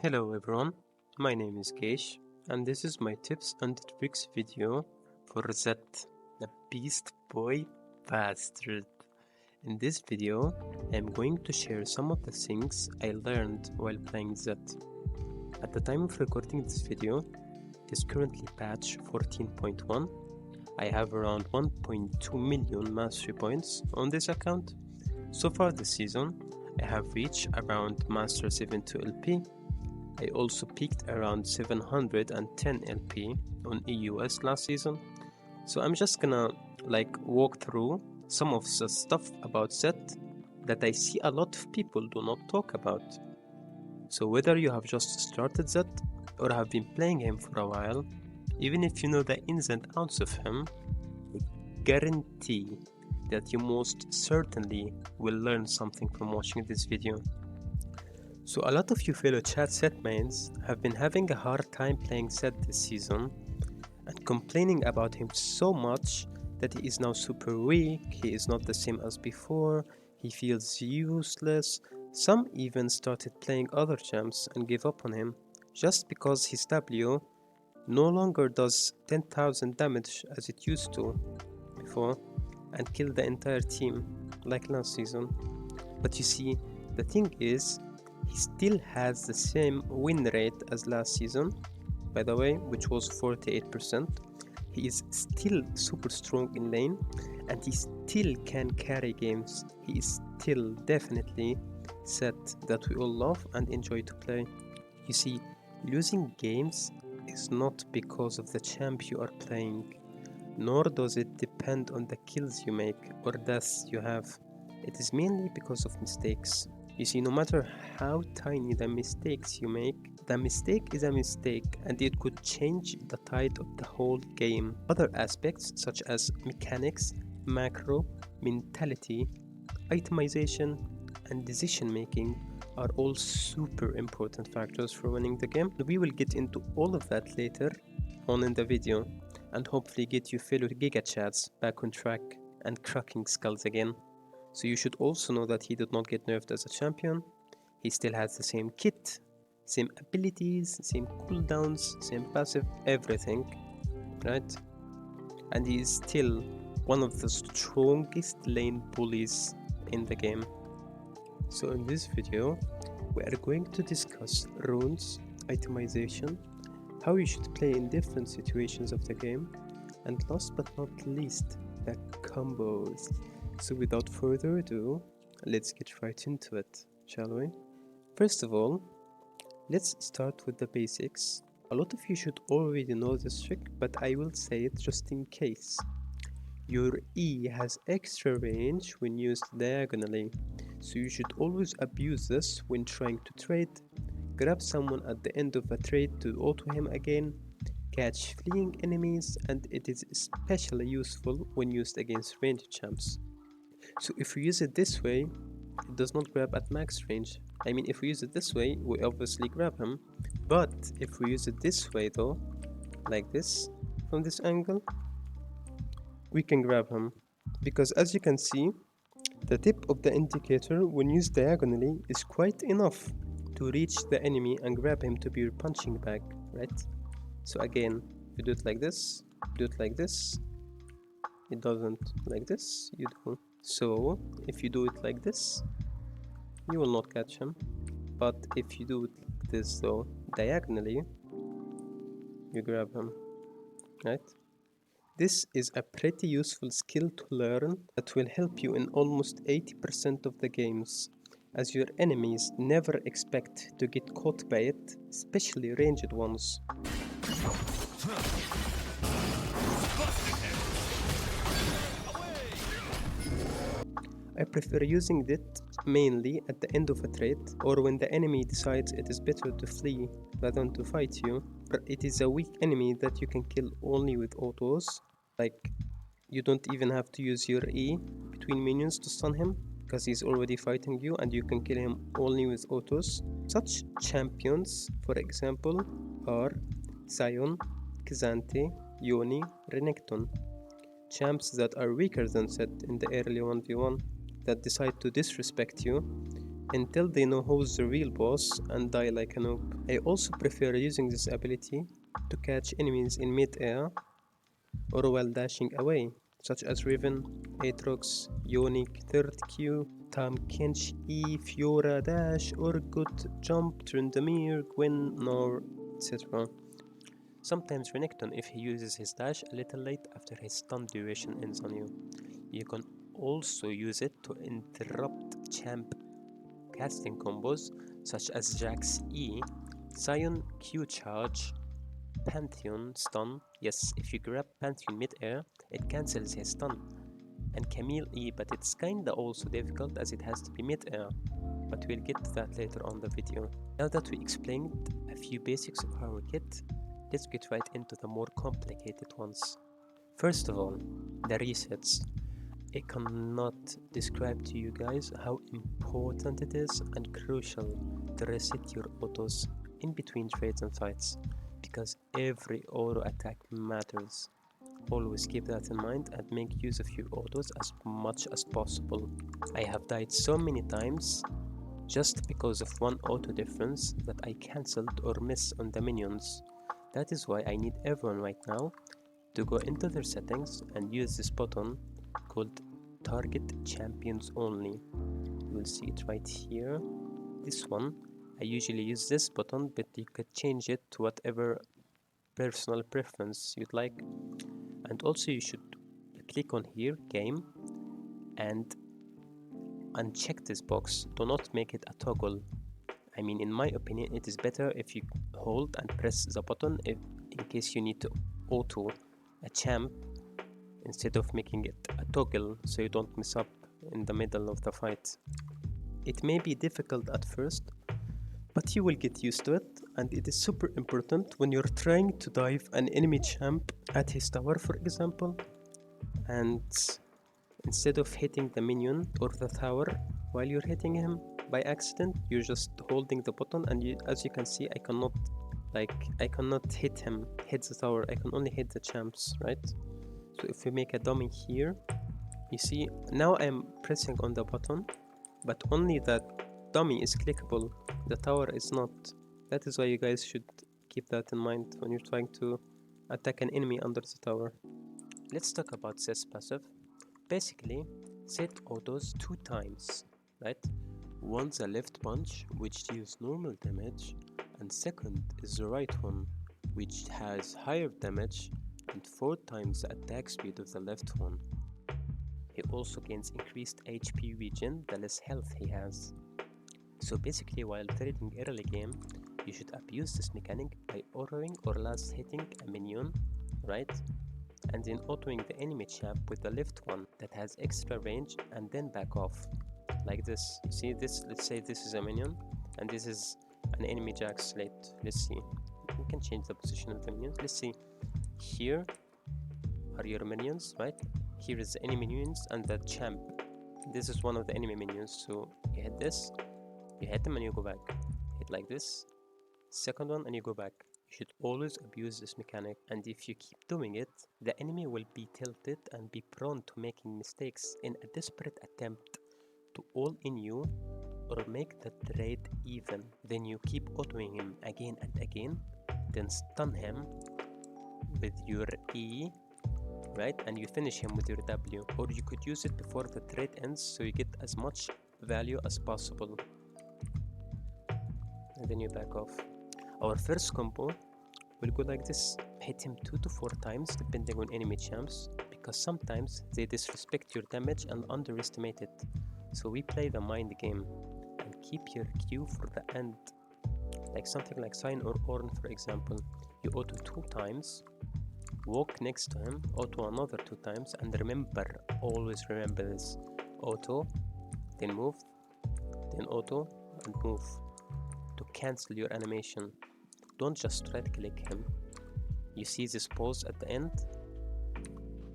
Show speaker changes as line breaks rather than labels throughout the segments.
Hello everyone, my name is Geishu and this is my tips and tricks video for Sett, the beast boy bastard. In this video, I am going to share some of the things I learned while playing Sett. At the time of recording this video, it is currently patch 14.1. I have around 1.2 million mastery points on this account. So far this season, I have reached around Master 72 LP. I also peaked around 710 LP on EUS last season. So I'm just gonna walk through some of the stuff about Sett that I see a lot of people do not talk about. So whether you have just started Sett or have been playing him for a while, even if you know the ins and outs of him, I guarantee that you most certainly will learn something from watching this video. So a lot of you fellow chat Sett mains have been having a hard time playing Sett this season and complaining about him so much that he is now super weak, he is not the same as before, he feels useless. Some even started playing other champs and gave up on him just because his W no longer does 10,000 damage as it used to before and kill the entire team like last season. But you see, the thing is, he still has the same win rate as last season, by the way, which was 48%. He is still super strong in lane and he still can carry games. He is still definitely Sett that we all love and enjoy to play. You see, losing games is not because of the champ you are playing, nor does it depend on the kills you make or deaths you have. It is mainly because of mistakes. You see, no matter how tiny the mistakes you make, the mistake is a mistake and it could change the tide of the whole game. Other aspects such as mechanics, macro, mentality, itemization, and decision making are all super important factors for winning the game. We will get into all of that later on in the video and hopefully get you fellow Giga Chats back on track and cracking skulls again. So you should also know that he did not get nerfed as a champion. He still has the same kit, same abilities, same cooldowns, same passive, everything, right? And he is still one of the strongest lane bullies in the game. So in this video, we are going to discuss runes, itemization, how you should play in different situations of the game, and last but not least, the combos. So without further ado, let's get right into it, shall we? First of all, let's start with the basics. A lot of you should already know this trick, but I will say it just in case. Your E has extra range when used diagonally, so you should always abuse this when trying to trade, grab someone at the end of a trade to auto him again, catch fleeing enemies, and it is especially useful when used against ranged champs. So if we use it this way, it does not grab at max range. I mean, if we use it this way, we obviously grab him. But if we use it this way though, like this, from this angle, we can grab him. Because as you can see, the tip of the indicator when used diagonally is quite enough to reach the enemy and grab him to be your punching bag, right? So again, you do it like this, do it like this, it doesn't like this, you do. So if you do it like this, you will not catch him. But if you do it like this though, diagonally, you grab him, right? This is a pretty useful skill to learn that will help you in almost 80% of the games, as your enemies never expect to get caught by it, especially ranged ones. I prefer using it mainly at the end of a trade or when the enemy decides it is better to flee rather than to fight you, or it is a weak enemy that you can kill only with autos, like you don't even have to use your E between minions to stun him because he's already fighting you and you can kill him only with autos. Such champions, for example, are Sion, Kazante, Yoni, Renekton. Champs that are weaker than Sett in the early 1v1 that decide to disrespect you until they know who's the real boss and die like a noob. I also prefer using this ability to catch enemies in mid-air or while dashing away, such as Riven, Aatrox, Yonic, 3rd Q, Tam Kench E, Fiora Dash, Urgot, Jump, Tryndamere, Gwen, Nor, etc. Sometimes Renekton if he uses his dash a little late after his stun duration ends on you. You can also use it to interrupt champ casting combos such as Jax E, Sion Q charge, Pantheon stun. Yes, if you grab Pantheon mid-air, it cancels his stun. And Camille E, but it's kinda also difficult as it has to be mid-air. But we'll get to that later on the video. Now that we explained a few basics of our kit, let's get right into the more complicated ones. First of all, the resets. I cannot describe to you guys how important it is and crucial to reset your autos in between trades and fights, because every auto attack matters. Always keep that in mind and make use of your autos as much as possible. I have died so many times just because of one auto difference that I cancelled or missed on the minions. That is why I need everyone right now to go into their settings and use this button called Target Champions Only. You will see it right here. This one, I usually use this button, but you could change it to whatever personal preference you'd like. And also you should click on here, Game, and uncheck this box. Do not make it a toggle. I mean, in my opinion, it is better if you hold and press the button in case you need to auto a champ instead of making it a toggle so you don't mess up in the middle of the fight. It may be difficult at first, but you will get used to it, and it is super important when you're trying to dive an enemy champ at his tower, for example, and instead of hitting the minion or the tower while you're hitting him by accident, you're just holding the button, and as you can see, I cannot hit the tower. I can only hit the champs, right? So if we make a dummy here, you see now I'm pressing on the button, but only that dummy is clickable, the tower is not. That is why you guys should keep that in mind when you're trying to attack an enemy under the tower. Let's talk about Sett's passive. Basically, Sett autos 2 times, right? One's a left punch, which deals normal damage, and second is the right one, which has higher damage and 4 times the attack speed of the left one. He also gains increased HP regen the less health he has. So basically, while trading early game, you should abuse this mechanic by autoing or last hitting a minion, right? And then autoing the enemy champ with the left one that has extra range and then back off. Like this. You see this? Let's say this is a minion and this is an enemy Jax slate. Let's see. We can change the position of the minions. Let's see. Here are your minions, right? Here is the enemy minions and the champ. This is one of the enemy minions. So you hit this, you hit them and you go back. Hit like this. Second one and you go back. You should always abuse this mechanic, and if you keep doing it, the enemy will be tilted and be prone to making mistakes in a desperate attempt to all-in you or make the trade even. Then you keep autoing him again and again, then stun him with your E, right? And you finish him with your W, or you could use it before the trade ends so you get as much value as possible. And then you back off. Our first combo will go like this. Hit him 2 to 4 times depending on enemy champs, because sometimes they disrespect your damage and underestimate it. So we play the mind game and keep your Q for the end. Like something like Sign or Orn, for example. You auto 2 times, walk next to him, auto another 2 times, and remember, always remember this. Auto, then move, then auto, and move to cancel your animation. Don't just right click him. You see this pause at the end?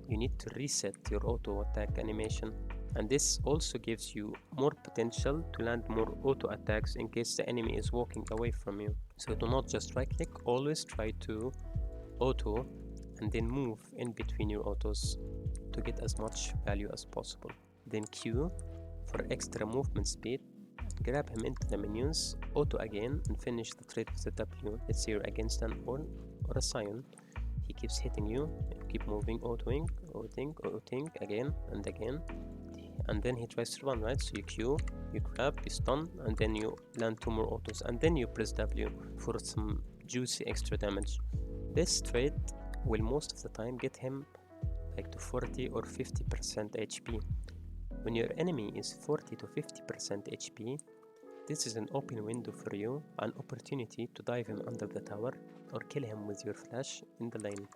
You need to reset your auto attack animation, and this also gives you more potential to land more auto attacks in case the enemy is walking away from you. So do not just right click, always try to auto and then move in between your autos to get as much value as possible. Then Q for extra movement speed grab him into the minions, auto again, and finish the trade with the W. Let's say you're against an or a Scion. He keeps hitting you, and keep moving, autoing again and again. And then he tries to run, right? So you Q, you grab, you stun, and then you land 2 more autos, and then you press W for some juicy extra damage. This trade will most of the time get him like to 40 or 50% HP. When your enemy is 40 to 50% HP, this is an open window for you, an opportunity to dive him under the tower or kill him with your flash in the lane.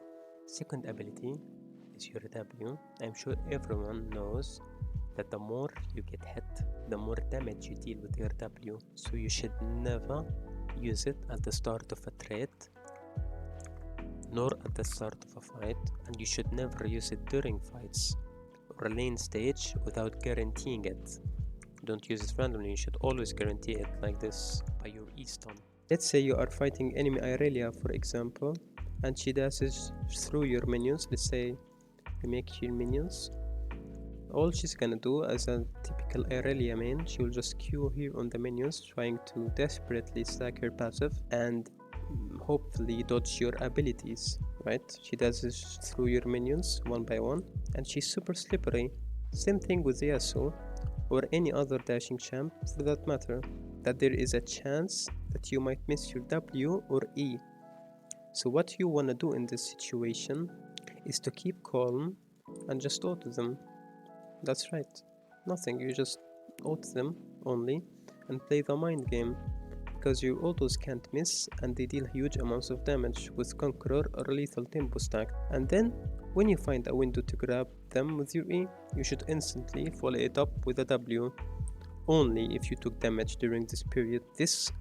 Second ability is your W. I'm sure everyone knows that the more you get hit, the more damage you deal with your W. So you should never use it at the start of a trade, nor at the start of a fight, and you should never use it during fights or a lane stage without guaranteeing it. Don't use it randomly, you should always guarantee it like this by your E-stun. Let's say you are fighting enemy Irelia, for example, and she dashes through your minions. Let's say you make your minions. All she's gonna do as a typical Irelia main, she will just Q here on the minions, trying to desperately stack her passive and hopefully dodge your abilities, right? She does this through your minions one by one, and she's super slippery. Same thing with Yasuo or any other dashing champ for that matter, that there is a chance that you might miss your W or E. So what you wanna do in this situation is to keep calm and just auto them. That's right, nothing, you just auto them only and play the mind game, because your autos can't miss and they deal huge amounts of damage with Conqueror or Lethal Tempo stack. And then when you find a window to grab them with your E, you should instantly follow it up with a W, only if you took damage during this period. This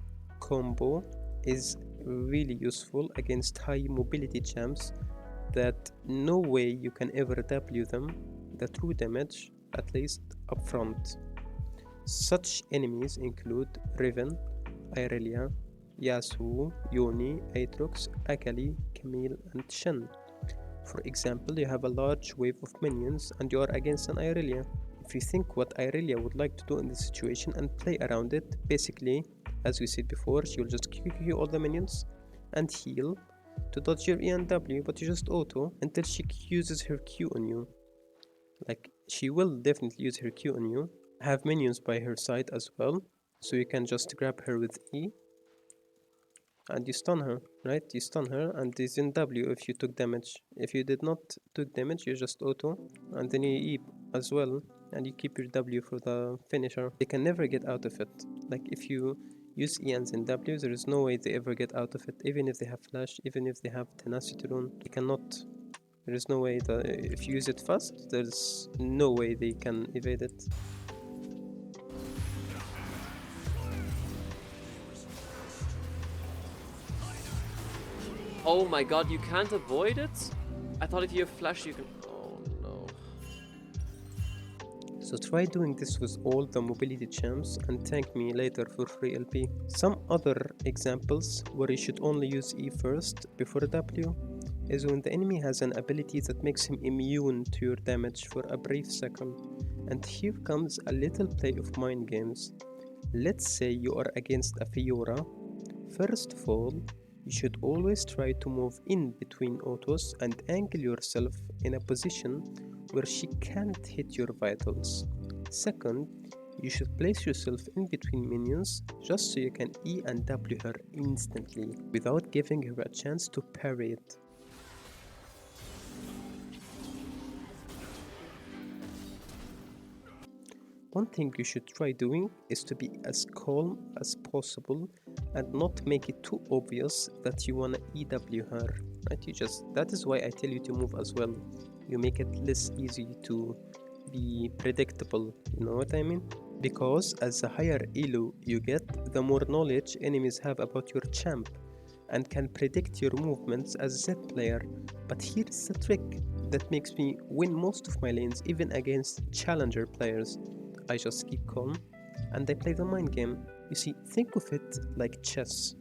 combo is really useful against high mobility champs that no way you can ever W them the true damage, at least upfront. Such enemies include Riven, Irelia, Yasuo, Yoni, Aatrox, Akali, Camille, and Shen. For example, you have a large wave of minions and you are against an Irelia. If you think what Irelia would like to do in this situation and play around it, basically, as we said before, she will just QQ all the minions and heal to dodge your E and W, but you just auto until she uses her Q on you. Like, she will definitely use her Q on you. Have minions by her side as well, so you can just grab her with E and you stun her, right? You stun her and is in W if you took damage. If you did not took damage, you just auto and then you E as well and you keep your W for the finisher. They can never get out of it. Like, if you use E and then W, there is no way they ever get out of it. Even if they have flash, even if they have tenacity rune, they cannot. There is no way that if you use it fast, there's no way they can evade it.
Oh my god, you can't avoid it? I thought if you have flash you can... Oh no.
So try doing this with all the mobility champs and thank me later for free LP. Some other examples where you should only use E first before W is when the enemy has an ability that makes him immune to your damage for a brief second. And here comes a little play of mind games. Let's say you are against a Fiora. First of all, you should always try to move in between autos and angle yourself in a position where she can't hit your vitals. Second, you should place yourself in between minions just so you can E and W her instantly without giving her a chance to parry it. One thing you should try doing is to be as calm as possible and not make it too obvious that you wanna EW her, right? That is why I tell you to move as well. You make it less easy to be predictable, you know what I mean? Because as the higher elo you get, the more knowledge enemies have about your champ and can predict your movements as a Sett player. But here's the trick that makes me win most of my lanes even against challenger players. I just keep calm and I play the mind game. You see, think of it like chess,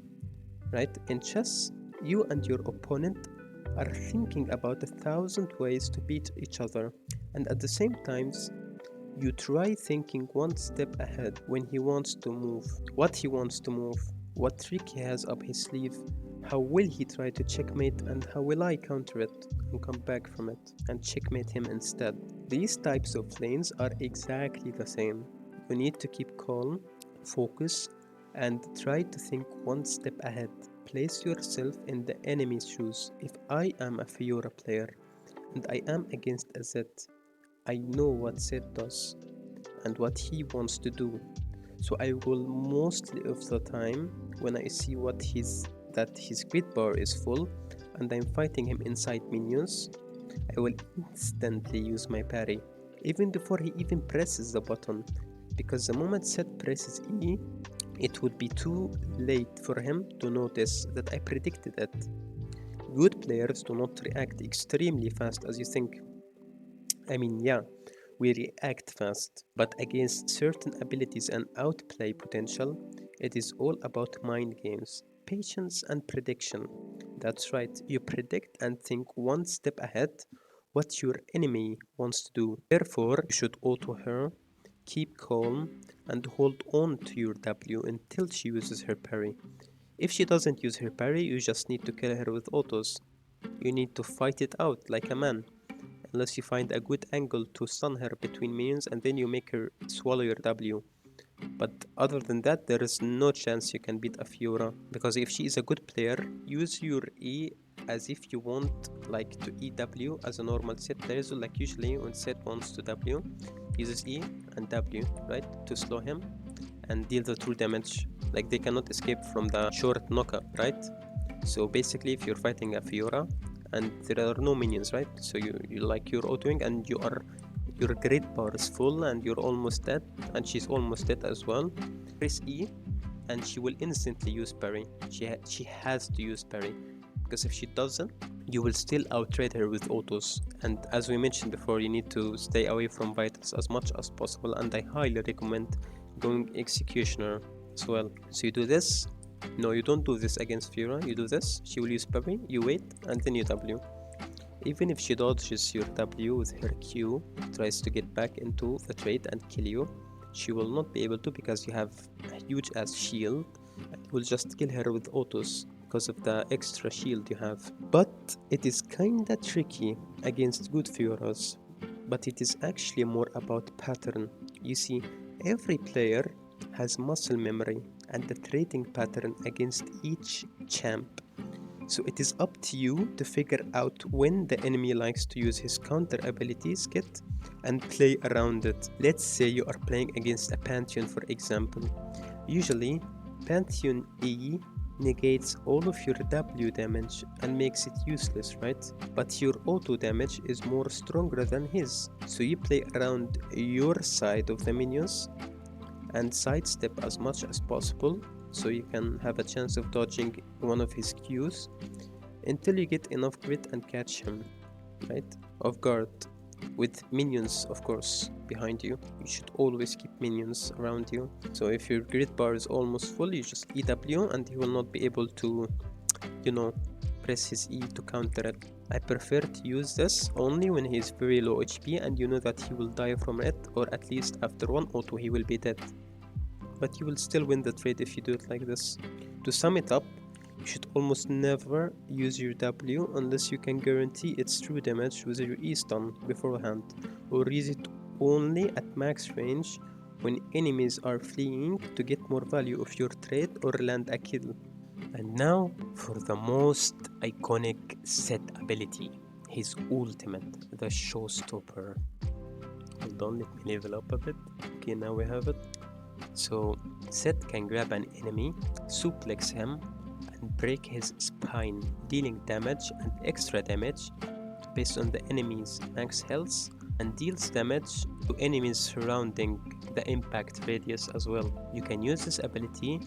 right? In chess, you and your opponent are thinking about 1,000 ways to beat each other, and at the same time, You try thinking one step ahead when he wants to move, what he wants to move, what trick he has up his sleeve, how will he try to checkmate, and how will I counter it and come back from it and checkmate him instead. These types of lanes are exactly the same. You need to keep calm, focus, and try to think one step ahead. Place yourself in the enemy's shoes. If I am a Fiora player and I am against a Zed, I know what Sett does and what he wants to do. So I will mostly of the time, when I see that his grid bar is full and I'm fighting him inside minions, I will instantly use my parry, even before he even presses the button, because the moment Sett presses E, it would be too late for him to notice that I predicted it. Good players do not react extremely fast as you think. I mean, yeah, we react fast, but against certain abilities and outplay potential, it is all about mind games, patience, and prediction. That's right, you predict and think one step ahead what your enemy wants to do. Therefore, you should auto her, keep calm, and hold on to your W until she uses her parry. If she doesn't use her parry, you just need to kill her with autos. You need to fight it out like a man, unless you find a good angle to stun her between minions and then you make her swallow your W. But other than that, there is no chance you can beat a Fiora, because if she is a good player, use your E as if you want like to EW as a normal Sett. There is like usually when Sett wants to W, uses E and W, right, to slow him and deal the true damage. Like they cannot escape from the short knockup, right? So basically, if you're fighting a Fiora and there are no minions, right? So you like you're autoing and your grid bar is full and you're almost dead and she's almost dead as well. Press E and she will instantly use parry. She has to use parry, because if she doesn't, you will still outtrade her with autos. And as we mentioned before, you need to stay away from vitals as much as possible, and I highly recommend going executioner as well. So you do this. No, you don't do this against Fiora. You do this. She will use parry. You wait and then you W. Even if she dodges your W with her Q, tries to get back into the trade and kill you, she will not be able to, because you have a huge ass shield and you will just kill her with autos because of the extra shield you have. But it is kinda tricky against good Fioras, but it is actually more about pattern. You see, every player has muscle memory and the trading pattern against each champ. So it is up to you to figure out when the enemy likes to use his counter abilities kit and play around it. Let's say you are playing against a Pantheon, for example. Usually, Pantheon E negates all of your W damage and makes it useless, right? But your auto damage is more stronger than his. So you play around your side of the minions and sidestep as much as possible, so you can have a chance of dodging one of his Qs until you get enough grit and catch him, right? Off guard. With minions, of course, behind you. You should always keep minions around you. So if your grid bar is almost full, you just EW and he will not be able to, press his E to counter it. I prefer to use this only when he is very low HP and you know that he will die from it, or at least after one auto he will be dead. But you will still win the trade if you do it like this. To sum it up, you should almost never use your W unless you can guarantee its true damage with your E stun beforehand, or use it only at max range when enemies are fleeing to get more value of your trade or land a kill. And now for the most iconic Sett ability, his ultimate, the showstopper. Hold on, let me level up a bit. Okay, now we have it. So Sett can grab an enemy, suplex him, and break his spine, dealing damage and extra damage based on the enemy's max health, and deals damage to enemies surrounding the impact radius as well. You can use this ability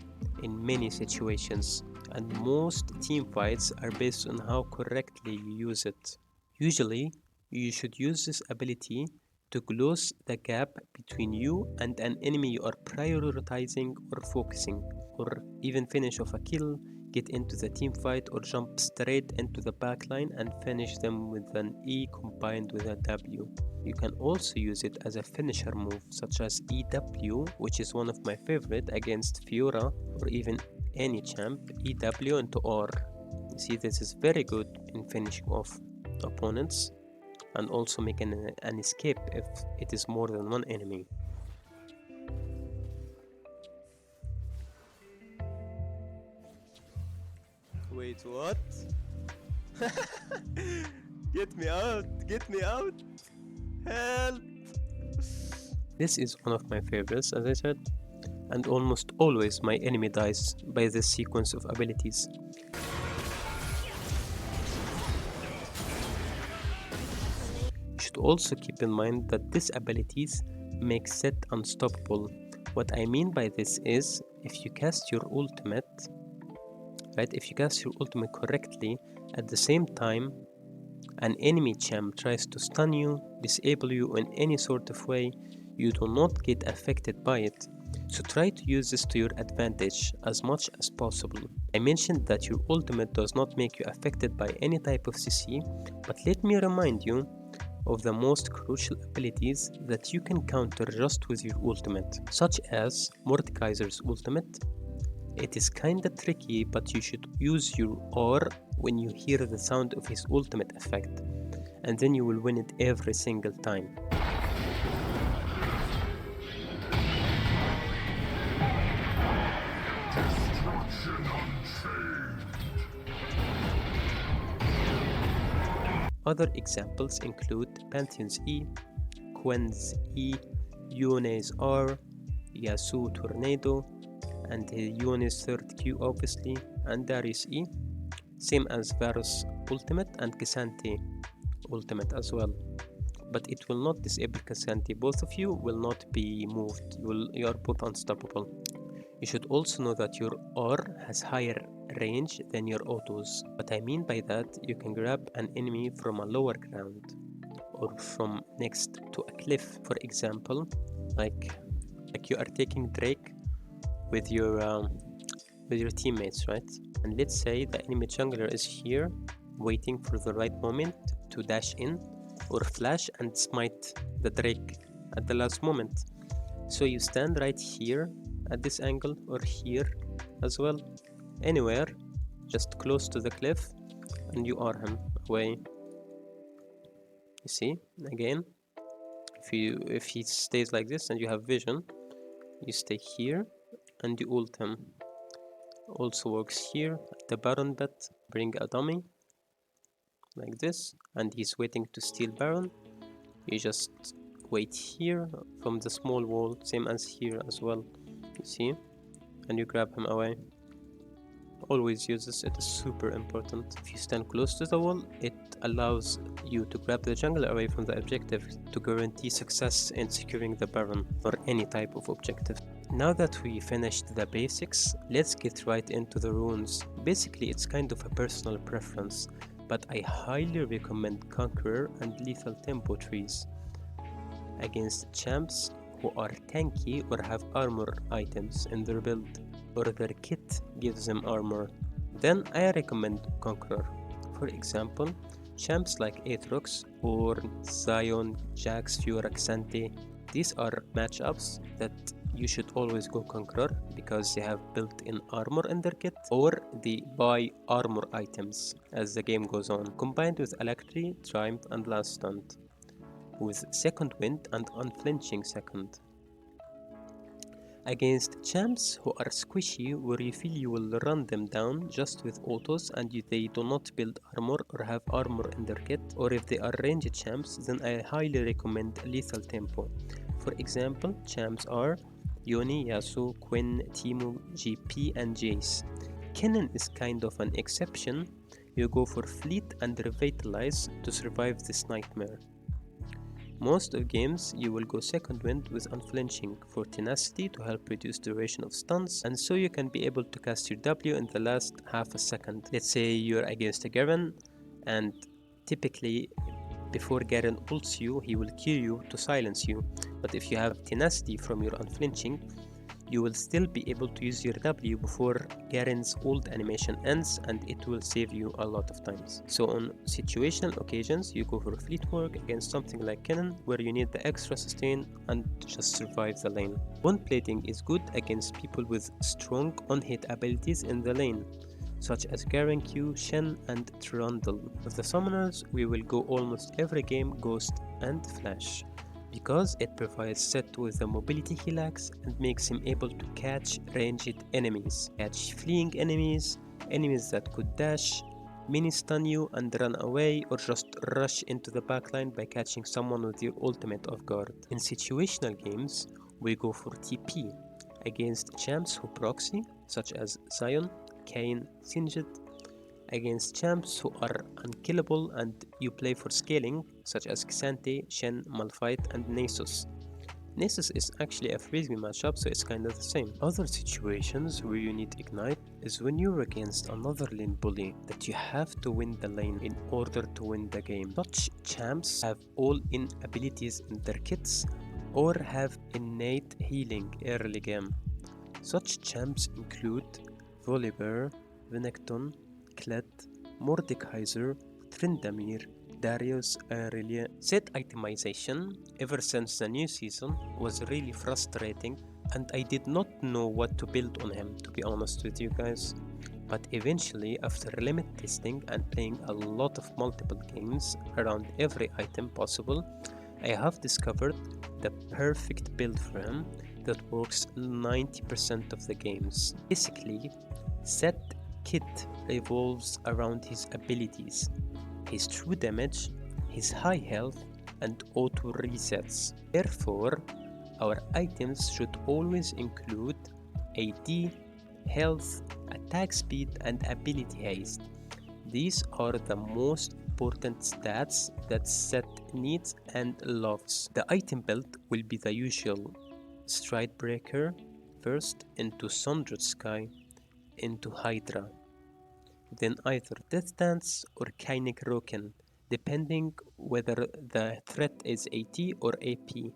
in many situations, and most team fights are based on how correctly you use it. Usually, you should use this ability to close the gap between you and an enemy you are prioritizing or focusing. or even finish off a kill, get into the team fight, or jump straight into the backline and finish them with an E combined with a W. You can also use it as a finisher move such as EW, which is one of my favorite against Fiora or even any champ. EW into R. You see, this is very good in finishing off opponents and also making an escape if it is more than one enemy. Wait, what? Get me out! Get me out! Help! This is one of my favorites, as I said, and almost always my enemy dies by this sequence of abilities. You should also keep in mind that these abilities make Sett unstoppable. What I mean by this is, if you cast your ultimate, right? If you cast your ultimate correctly, at the same time, an enemy champ tries to stun you, disable you in any sort of way, you do not get affected by it. So try to use this to your advantage as much as possible. I mentioned that your ultimate does not make you affected by any type of CC, but let me remind you of the most crucial abilities that you can counter just with your ultimate, such as Mordekaiser's ultimate. It is kinda tricky, but you should use your R when you hear the sound of his ultimate effect, and then you will win it every single time. Other examples include Pantheon's E, Quen's E, Yune's R, Yasuo Tornado, and Yune's third Q obviously, and Darius E, same as Varus ultimate and K'Sante ultimate as well. But it will not disable K'Sante, both of you will not be moved, you are both unstoppable. You should also know that your R has higher range than your autos. What I mean by that, you can grab an enemy from a lower ground or from next to a cliff, for example, like you are taking Drake with your teammates, right? And let's say the enemy jungler is here waiting for the right moment to dash in or flash and smite the Drake at the last moment. So you stand right here at this angle or here as well, anywhere just close to the cliff, and you are him away. You see, again, if he stays like this and you have vision, you stay here and you ult him. Also works here at the Baron bet, bring a dummy like this, and he's waiting to steal Baron. You just wait here from the small wall, same as here as well, you see, and you grab him away. Always use this, it is super important. If you stand close to the wall, it allows you to grab the jungler away from the objective to guarantee success in securing the Baron or any type of objective. Now that we finished the basics, let's get right into the runes. Basically, it's kind of a personal preference, but I highly recommend Conqueror and Lethal Tempo trees against champs who are tanky or have armor items in their build, or their kit gives them armor. Then I recommend Conqueror. For example, champs like Aatrox or Zion, Jax, Fiora, K'Sante. These are matchups that you should always go Conqueror because they have built-in armor in their kit, or they buy armor items as the game goes on, combined with Electri, Triumph and Last Stand, with Second Wind and Unflinching Second. Against champs who are squishy, where you feel you will run them down just with autos and they do not build armor or have armor in their kit, or if they are ranged champs, then I highly recommend Lethal Tempo. For example, champs are Yone, Yasuo, Quinn, Teemo, GP and Jace. Kennen is kind of an exception. You go for Fleet and Revitalize to survive this nightmare. Most of games, you will go Second Wind with Unflinching for tenacity to help reduce duration of stuns, and so you can be able to cast your W in the last half a second. Let's say you're against a Garen, and typically before Garen ults you, he will kill you to silence you. But if you have tenacity from your Unflinching, you will still be able to use your W before Garen's ult animation ends, and it will save you a lot of times. So on situational occasions, you go for fleet work against something like Kennen, where you need the extra sustain and just survive the lane. Bond plating is good against people with strong on-hit abilities in the lane, such as Garen Q, Shen, and Trundle. With the summoners, we will go almost every game Ghost and Flash, because it provides Sett with the mobility he lacks and makes him able to catch ranged enemies, catch fleeing enemies, enemies that could dash, mini stun you and run away, or just rush into the backline by catching someone with your ultimate off guard. In situational games, we go for TP against champs who proxy, such as Zion, Kayn, Singed, against champs who are unkillable and you play for scaling, such as Xante, Shen, Malphite, and Nasus. Nasus is actually a frisbee matchup, so it's kinda the same. Other situations where you need Ignite is when you're against another lane bully that you have to win the lane in order to win the game. Such champs have all-in abilities in their kits or have innate healing early game. Such champs include Volibear, Renekton, Kled, Mordekaiser, Tryndamere, Darius, Aurelia. Sett itemization, ever since the new season, was really frustrating, and I did not know what to build on him, to be honest with you guys. But eventually, after limit testing and playing a lot of multiple games around every item possible, I have discovered the perfect build for him that works 90% of the games. Basically, Sett kit revolves around his abilities, his true damage, his high health, and auto resets. Therefore, our items should always include AD, health, attack speed, and ability haste. These are the most important stats that Sett needs and loves. The item build will be the usual: Stride Breaker, first into Sundered Sky, into Hydra, then either Death Dance or Kinetic Roken, depending whether the threat is AT or AP,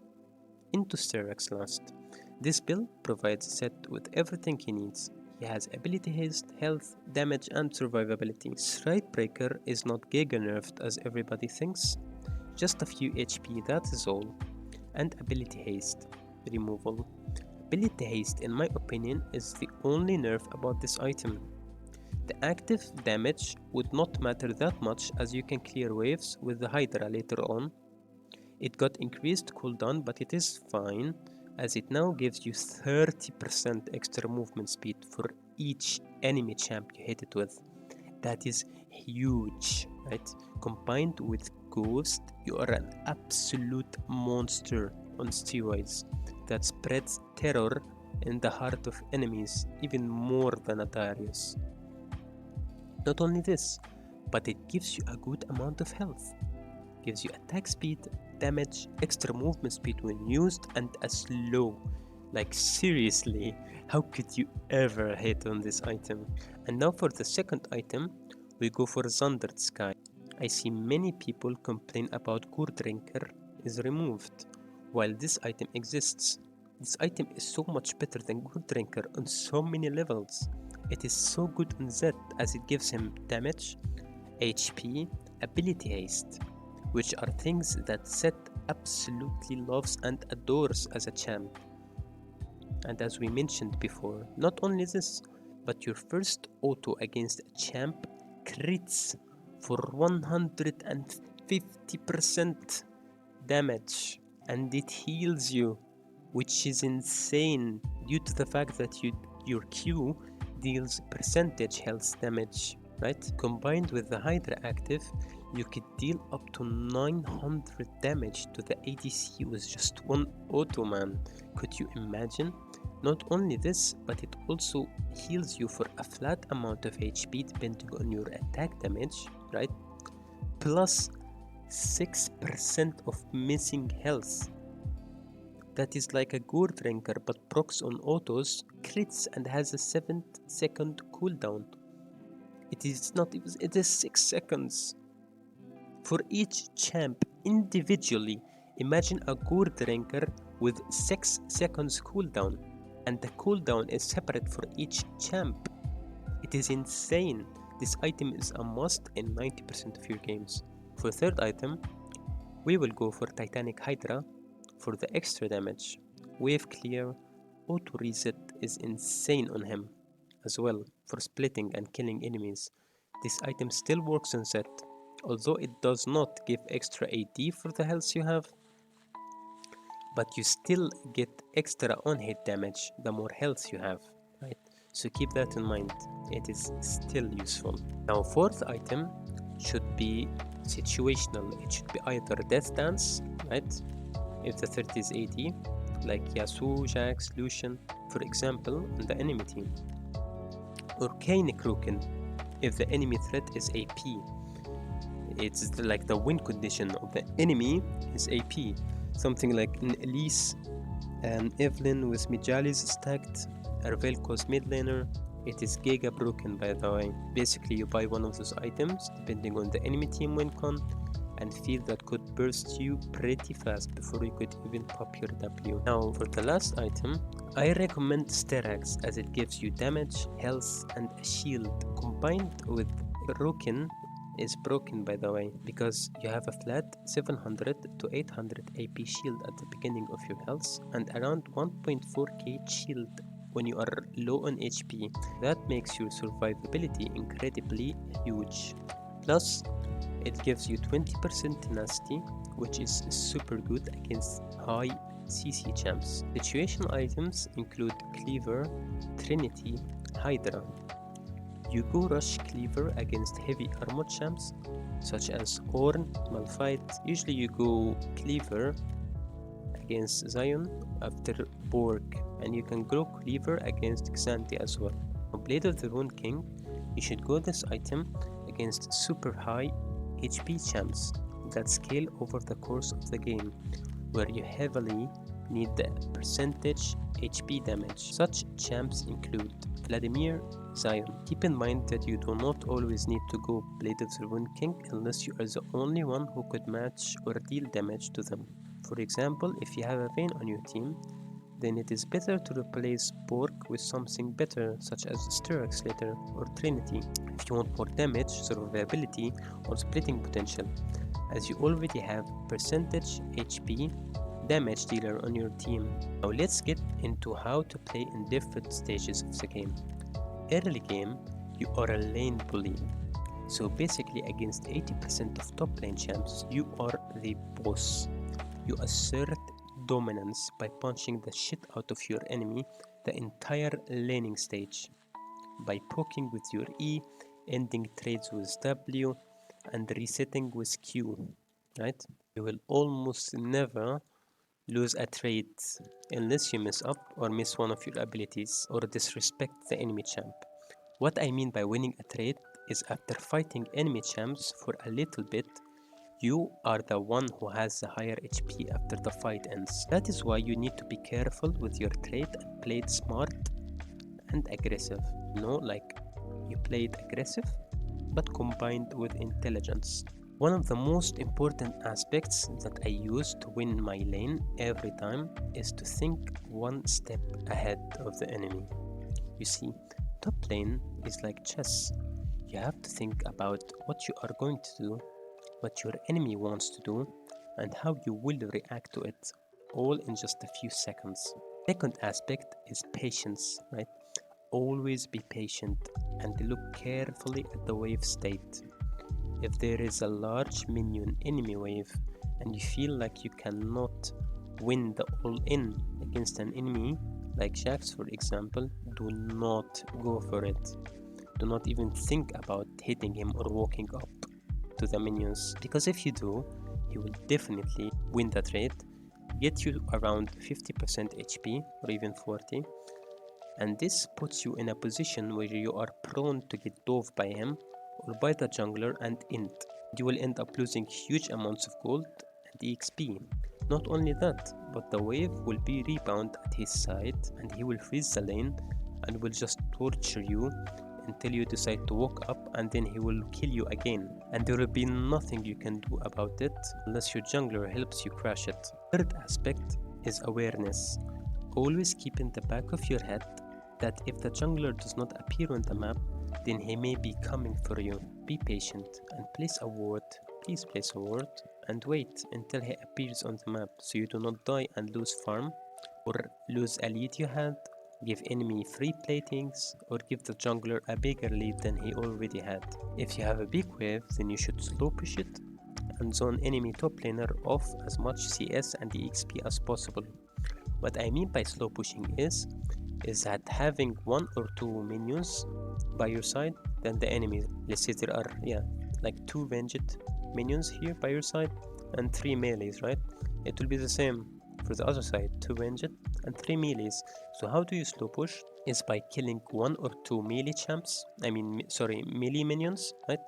into Sterak's last. This build provides Sett with everything he needs. He has ability haste, health, damage, and survivability. Stride Breaker is not giga nerfed as everybody thinks, just a few HP, that is all, and ability haste removal. Ability haste, in my opinion, is the only nerf about this item. The active damage would not matter that much, as you can clear waves with the Hydra later on. It got increased cooldown, but it is fine, as it now gives you 30% extra movement speed for each enemy champ you hit it with. That is huge, right? Combined with Ghost, you are an absolute monster on steroids that spreads terror in the heart of enemies even more than a Darius. Not only this, but it gives you a good amount of health, gives you attack speed, damage, extra movement speed when used, and a slow. Like seriously, how could you ever hate on this item? And now for the second item, we go for Sundered Sky. I see many people complain about Drinker is removed, while this item exists. This item is so much better than Drinker on so many levels. It is so good on Zed as it gives him damage, HP, ability haste, which are things that Sett absolutely loves and adores as a champ. And as we mentioned before, not only this, but your first auto against a champ crits for 150% damage, and it heals you, which is insane due to the fact that your Q deals percentage health damage, right? Combined with the Hydra active, you could deal up to 900 damage to the ADC with just one auto, man. Could you imagine? Not only this, but it also heals you for a flat amount of HP depending on your attack damage, right? Plus 6% of missing health. That is like a Drinker but procs on autos, crits, and has a 7-second cooldown. It is not, it is 6 seconds. For each champ individually, imagine a Drinker with 6 seconds cooldown. and the cooldown is separate for each champ. It is insane. This item is a must in 90% of your games. For third item, we will go for Titanic Hydra for the extra damage. Wave clear, auto reset is insane on him as well for splitting and killing enemies. This item still works on Sett, although it does not give extra AD for the health you have, but you still get extra on hit damage the more health you have, right? So keep that in mind, it is still useful. Now fourth item should be situational. It should be either Death Dance, right? If the threat is AD, like Yasuo, Jax, Lucian, for example, in the enemy team. Or Kruken, if the enemy threat is AP. It's like the win condition of the enemy is AP. Something like an Elise and Evelyn with Mijalis stacked, Arvelko's mid laner. It is Giga broken, by the way. Basically, you buy one of those items depending on the enemy team win con, and feel that could burst you pretty fast before you could even pop your W. Now for the last item, I recommend Sterax as it gives you damage, health and a shield. Combined with Broken is broken, by the way, because you have a flat 700 to 800 AP shield at the beginning of your health and around 1.4k shield when you are low on HP. That makes your survivability incredibly huge. Plus, it gives you 20% tenacity, which is super good against high CC champs. Situational items include Cleaver, Trinity, Hydra. You go rush Cleaver against heavy armored champs such as Ornn, Malphite. Usually you go Cleaver against Zion after Borg, and you can go Cleaver against Xanthi as well. On Blade of the Rune King, you should go this item against super high HP champs that scale over the course of the game, where you heavily need the percentage HP damage. Such champs include Vladimir, Zion. Keep in mind that you do not always need to go Blade of the Rune King unless you are the only one who could match or deal damage to them. For example, if you have a Vayne on your team, then it is better to replace Borg with something better such as Styrax later or Trinity if you want more damage, survivability or splitting potential, as you already have percentage HP damage dealer on your team. Now let's get into how to play in different stages of the game. Early game, you are a lane bully. So basically against 80% of top lane champs, you are the boss. You assert dominance by punching the shit out of your enemy the entire laning stage, by poking with your E, ending trades with W, and resetting with Q, right? You will almost never lose a trade unless you mess up or miss one of your abilities or disrespect the enemy champ. What I mean by winning a trade is after fighting enemy champs for a little bit, you are the one who has the higher HP after the fight ends. That is why you need to be careful with your trade and play it smart and aggressive. You know, like you play it aggressive but combined with intelligence. One of the most important aspects that I use to win my lane every time is to think one step ahead of the enemy. You see, top lane is like chess. You have to think about what you are going to do, what your enemy wants to do, and how you will react to it, all in just a few seconds. Second aspect is patience, right? Always be patient and look carefully at the wave state. If there is a large minion enemy wave and you feel like you cannot win the all-in against an enemy, like Jax for example, do not go for it. Do not even think about hitting him or walking up to the minions, because if you do, he will definitely win the trade, get you around 50% HP or even 40, and this puts you in a position where you are prone to get dove by him or by the jungler and int. You will end up losing huge amounts of gold and EXP. Not only that, but the wave will be rebound at his side and he will freeze the lane and will just torture you until you decide to walk up, and then he will kill you again, and there will be nothing you can do about it unless your jungler helps you crash it. Third aspect is awareness. Always keep in the back of your head that if the jungler does not appear on the map, then he may be coming for you. Be patient and place a ward. Please place a ward and wait until he appears on the map so you do not die and lose farm or lose a lead you had, give enemy free platings, or give the jungler a bigger lead than he already had. If you have a big wave, then you should slow push it and zone enemy top laner off as much CS and EXP as possible. What I mean by slow pushing is that having 1 or 2 minions by your side than the enemies. Let's say there are like 2 ranged minions here by your side and 3 melees, right? It will be the same for the other side, 2 ranged and 3 melees. So how do you slow push? Is by killing 1 or 2 melee champs, melee minions, right?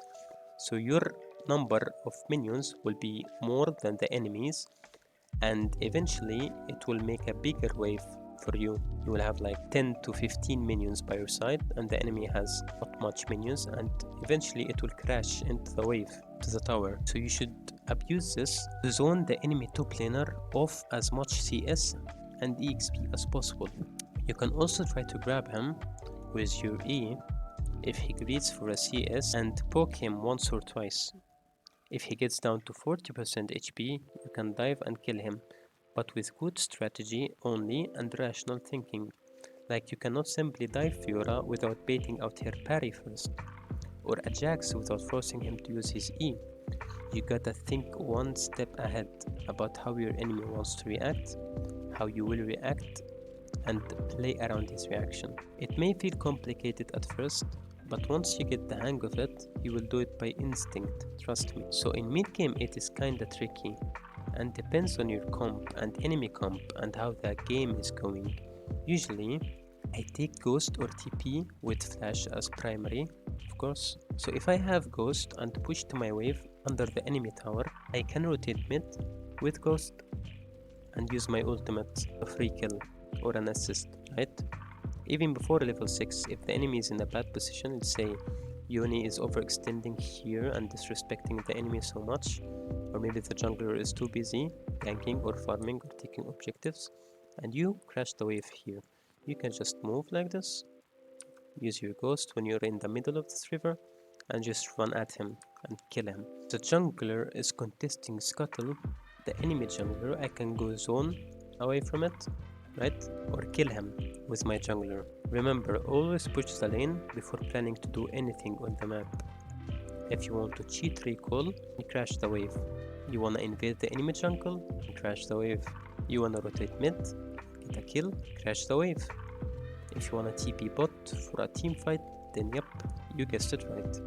So your number of minions will be more than the enemies, and eventually it will make a bigger wave for you. You will have like 10 to 15 minions by your side and the enemy has not much minions, and eventually it will crash into the wave to the tower. So you should abuse this to zone the enemy top laner off as much CS and EXP as possible. You can also try to grab him with your E if he greets for a CS and poke him once or twice. If he gets down to 40% HP, you can dive and kill him, but with good strategy only and rational thinking. Like you cannot simply dive Fiora without baiting out her parry first, or a Jax without forcing him to use his E. You gotta think one step ahead about how your enemy wants to react, how you will react, and play around his reaction. It may feel complicated at first, but once you get the hang of it, you will do it by instinct, trust me. So in mid game it is kinda tricky, and depends on your comp and enemy comp and how the game is going. Usually, I take Ghost or TP with Flash as primary, of course. So if I have Ghost and push to my wave under the enemy tower, I can rotate mid with Ghost and use my ultimate, a free kill or an assist, right? Even before level 6, if the enemy is in a bad position, let's say Yone is overextending here and disrespecting the enemy so much, or maybe the jungler is too busy ganking or farming or taking objectives, and you crash the wave here. You can just move like this, use your ghost when you're in the middle of this river, and just run at him and kill him. The jungler is contesting scuttle, the enemy jungler, I can go zone away from it, right? Or kill him with my jungler. Remember, always push the lane before planning to do anything on the map. If you want to cheat recall, you crash the wave. You wanna invade the enemy jungle, crash the wave. You wanna rotate mid, get a kill, crash the wave. If you wanna TP bot for a team fight, then yep, you guessed it right.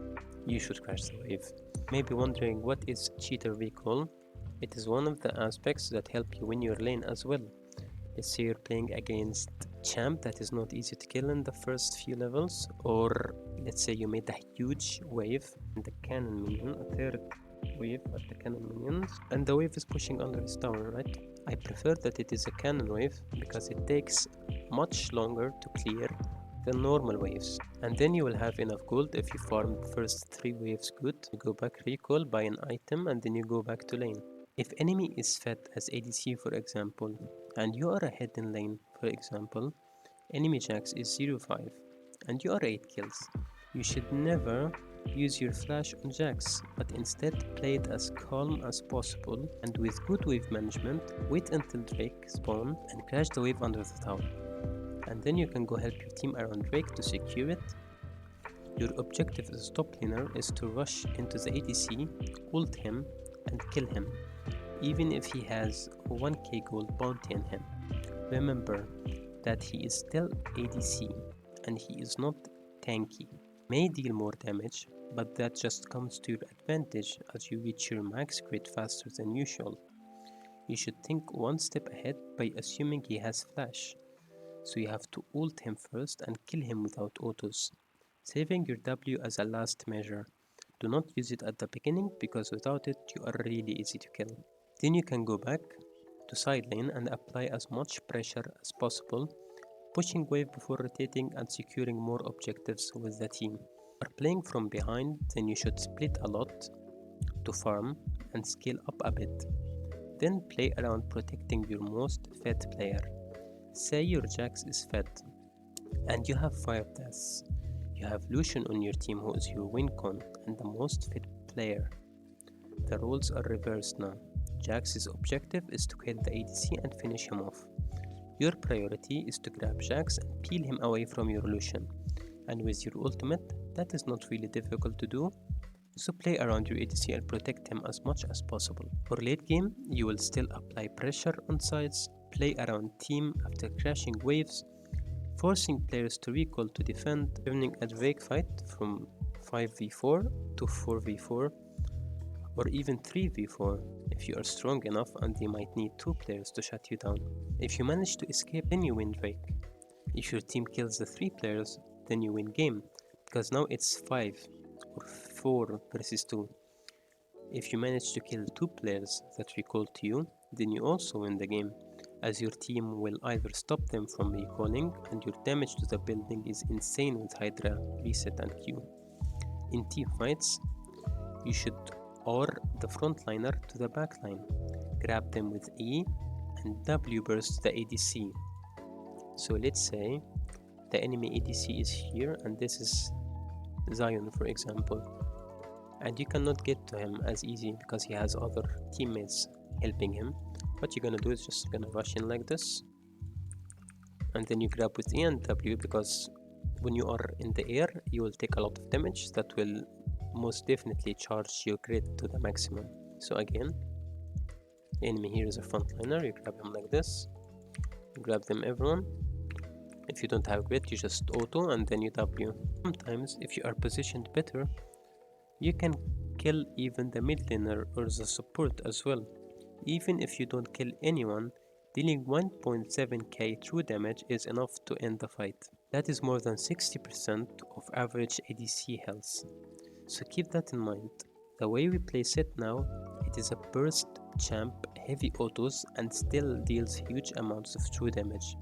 You should crash the wave. Maybe wondering what is cheater recall? It is one of the aspects that help you win your lane as well. Let's say you're playing against champ that is not easy to kill in the first few levels, or let's say you made a huge wave and the cannon minion, a third wave at the cannon minions, and the wave is pushing under his tower, right? I prefer that it is a cannon wave because it takes much longer to clear than normal waves, and then you will have enough gold if you farm the first 3 waves good. You go back recall, buy an item, and then you go back to lane. If enemy is fed as ADC for example, and you are ahead in lane for example, enemy Jax is 0-5 and you are 8 kills, you should never use your flash on Jax, but instead play it as calm as possible, and with good wave management, wait until Drake spawn and crash the wave under the tower. And then you can go help your team around Drake to secure it. Your objective as top laner is to rush into the ADC, ult him, and kill him, even if he has 1k gold bounty on him. Remember that he is still ADC and he is not tanky. May deal more damage, but that just comes to your advantage as you reach your max crit faster than usual. You should think one step ahead by assuming he has flash, so you have to ult him first and kill him without autos, saving your W as a last measure. Do not use it at the beginning because without it you are really easy to kill. Then you can go back to side lane and apply as much pressure as possible, pushing wave before rotating and securing more objectives with the team. If you are playing from behind, then you should split a lot to farm and scale up a bit. Then play around protecting your most fed player. Say your Jax is fed, and you have 5 deaths. You have Lucian on your team who is your win con and the most fit player. The roles are reversed now. Jax's objective is to kill the ADC and finish him off. Your priority is to grab Jax and peel him away from your Lucian. And with your ultimate, that is not really difficult to do, so play around your ADC and protect him as much as possible. For late game, you will still apply pressure on sides, play around team after crashing waves, forcing players to recall to defend, turning a Drake fight from 5v4 to 4v4 or even 3v4 if you are strong enough and they might need 2 players to shut you down. If you manage to escape, then you win Drake. If your team kills the 3 players, then you win game, because now it's 5 or 4 versus 2. If you manage to kill 2 players that recall to you, then you also win the game, as your team will either stop them from recalling and your damage to the building is insane with Hydra Reset and Q. In team fights, you should or the frontliner to the backline, grab them with E and W burst the ADC. So let's say the enemy ADC is here and this is Zion, for example, and you cannot get to him as easy because he has other teammates helping him. What you're gonna do is just gonna rush in like this, and then you grab with E and W, because when you are in the air you will take a lot of damage that will most definitely charge your grid to the maximum. So again, the enemy here is a frontliner, you grab him like this, you grab them everyone. If you don't have grid, you just auto and then you W. Sometimes if you are positioned better, you can kill even the mid laner or the support as well. Even if you don't kill anyone, dealing 1.7k true damage is enough to end the fight. That is more than 60% of average ADC health. So keep that in mind. The way we play Sett now, it is a burst champ, heavy autos, and still deals huge amounts of true damage.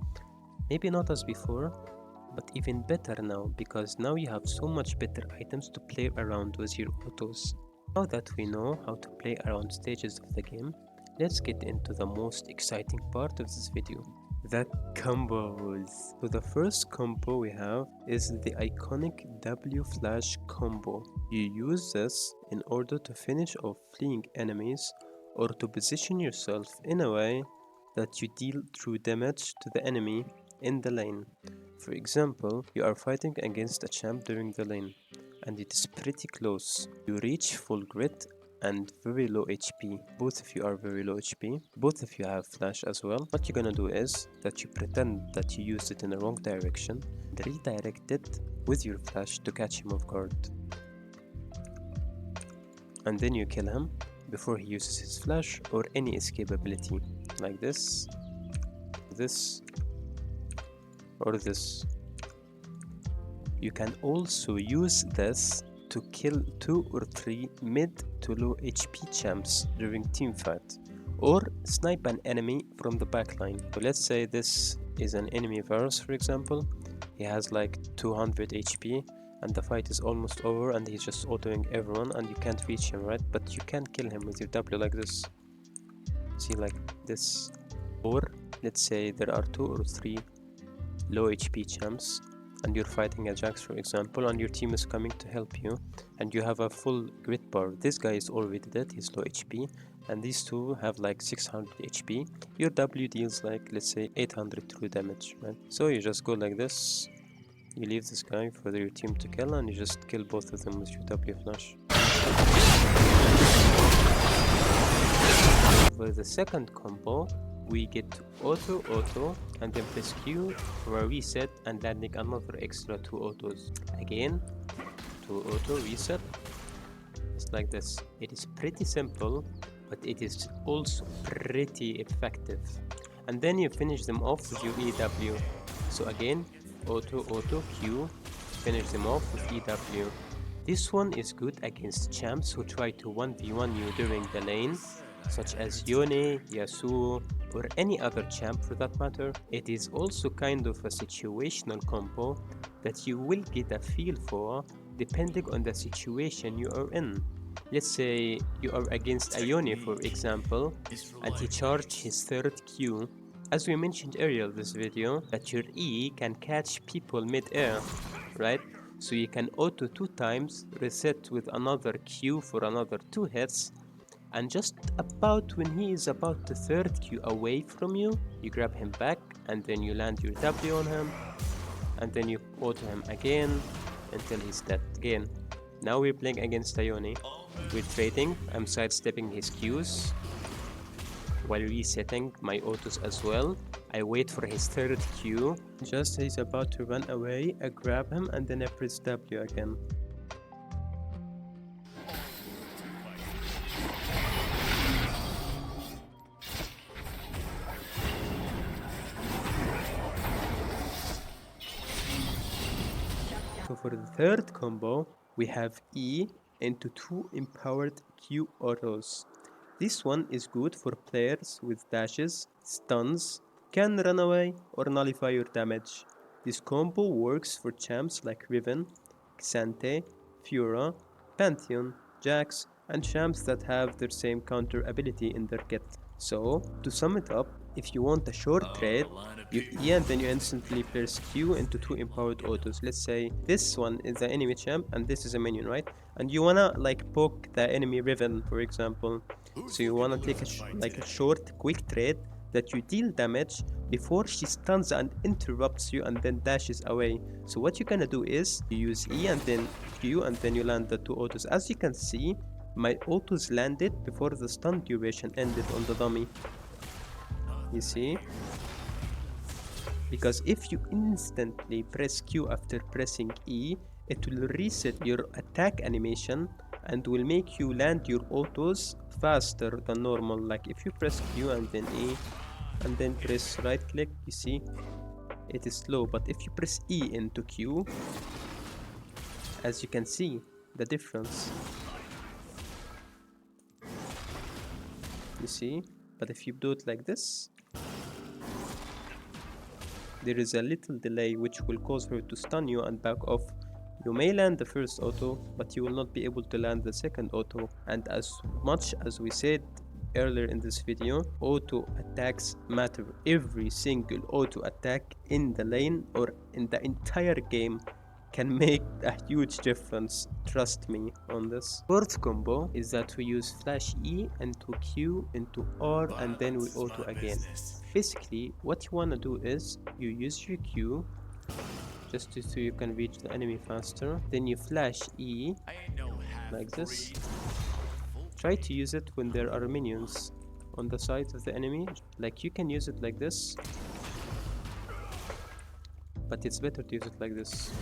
Maybe not as before, but even better now, because now you have so much better items to play around with your autos. Now that we know how to play around stages of the game, let's get into the most exciting part of this video, the combos. So the first combo we have is the iconic W flash combo. You use this in order to finish off fleeing enemies or to position yourself in a way that you deal true damage to the enemy in the lane. For example, you are fighting against a champ during the lane and it is pretty close. You reach full grid and very low HP. Both of you are very low HP. Both of you have flash as well. What you're gonna do is that you pretend that you used it in the wrong direction and redirect it with your flash to catch him off guard. And then you kill him before he uses his flash or any escape ability, like this, or this. You can also use this to kill 2 or 3 mid to low HP champs during teamfight, or snipe an enemy from the backline. So let's say this is an enemy Varus, for example. He has like 200 HP and the fight is almost over and he's just autoing everyone and you can't reach him, right? But you can kill him with your W like this. See, like this. Or let's say there are 2 or 3 low HP champs and you're fighting a Jax, for example, and your team is coming to help you and you have a full grid bar. This guy is already dead, he's low HP, and these two have like 600 HP. Your W deals like, let's say, 800 true damage, right? So you just go like this, you leave this guy for your team to kill and you just kill both of them with your W flash. For the second combo, we get auto and then press Q for a reset and landing another extra 2 autos. Again, to auto reset. It's like this. It is pretty simple, but it is also pretty effective. And then you finish them off with your EW. So again, auto Q, finish them off with EW. This one is good against champs who try to 1v1 you during the lane, such as Yone, Yasuo, or any other champ for that matter. It is also kind of a situational combo that you will get a feel for depending on the situation you are in. Let's say you are against a Yone, for example, and he charged his third Q. As we mentioned earlier in this video, that your E can catch people mid-air, right? So you can auto 2 times, reset with another Q for another 2 hits, and just about when he is about the third Q away from you, you grab him back and then you land your W on him, and then you auto him again until he's dead again. Now we're playing against Ione. We're trading, I'm sidestepping his Qs while resetting my autos as well. I wait for his third Q. Just he's about to run away, I grab him and then I press W again. So for the third combo, we have E into 2 empowered Q autos. This one is good for players with dashes, stuns, can run away or nullify your damage. This combo works for champs like Riven, Xante, Fiora, Pantheon, Jax, and champs that have their same counter ability in their kit. So, to sum it up, if you want a short trade, you E and then you instantly press Q into 2 empowered autos. Let's say this one is the enemy champ and this is a minion, right? And you wanna like poke the enemy Riven, for example. So you wanna take a short, quick trade that you deal damage before she stuns and interrupts you and then dashes away. So what you're gonna do is you use E and then Q and then you land the 2 autos. As you can see, my autos landed before the stun duration ended on the dummy. You see? Because if you instantly press Q after pressing E, it will reset your attack animation and will make you land your autos faster than normal. Like if you press Q and then E and then press right click, you see it is slow. But if you press E into Q, as you can see the difference, you see. But if you do it like this, there is a little delay which will cause her to stun you and back off. You may land the first auto, but you will not be able to land the second auto. And as much as we said earlier in this video, auto attacks matter. Every single auto attack in the lane or in the entire game can make a huge difference, trust me on this. Fourth combo is that we use flash E into Q into R and then we auto again. Basically what you want to do is you use your Q just so you can reach the enemy faster, then you flash E like this. Try to use it when there are minions on the side of the enemy, like you can use it like this, but it's better to use it like this.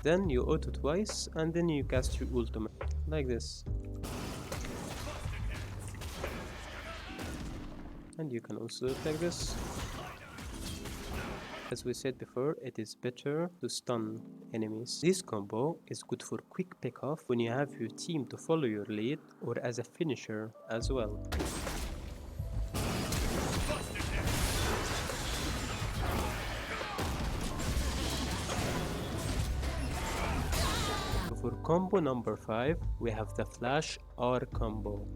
Then you auto twice and then you cast your ultimate like this. And you can also do it like this. As we said before, it is better to stun enemies. This combo is good for quick pick-off when you have your team to follow your lead or as a finisher as well. For combo number 5, we have the Flash R combo.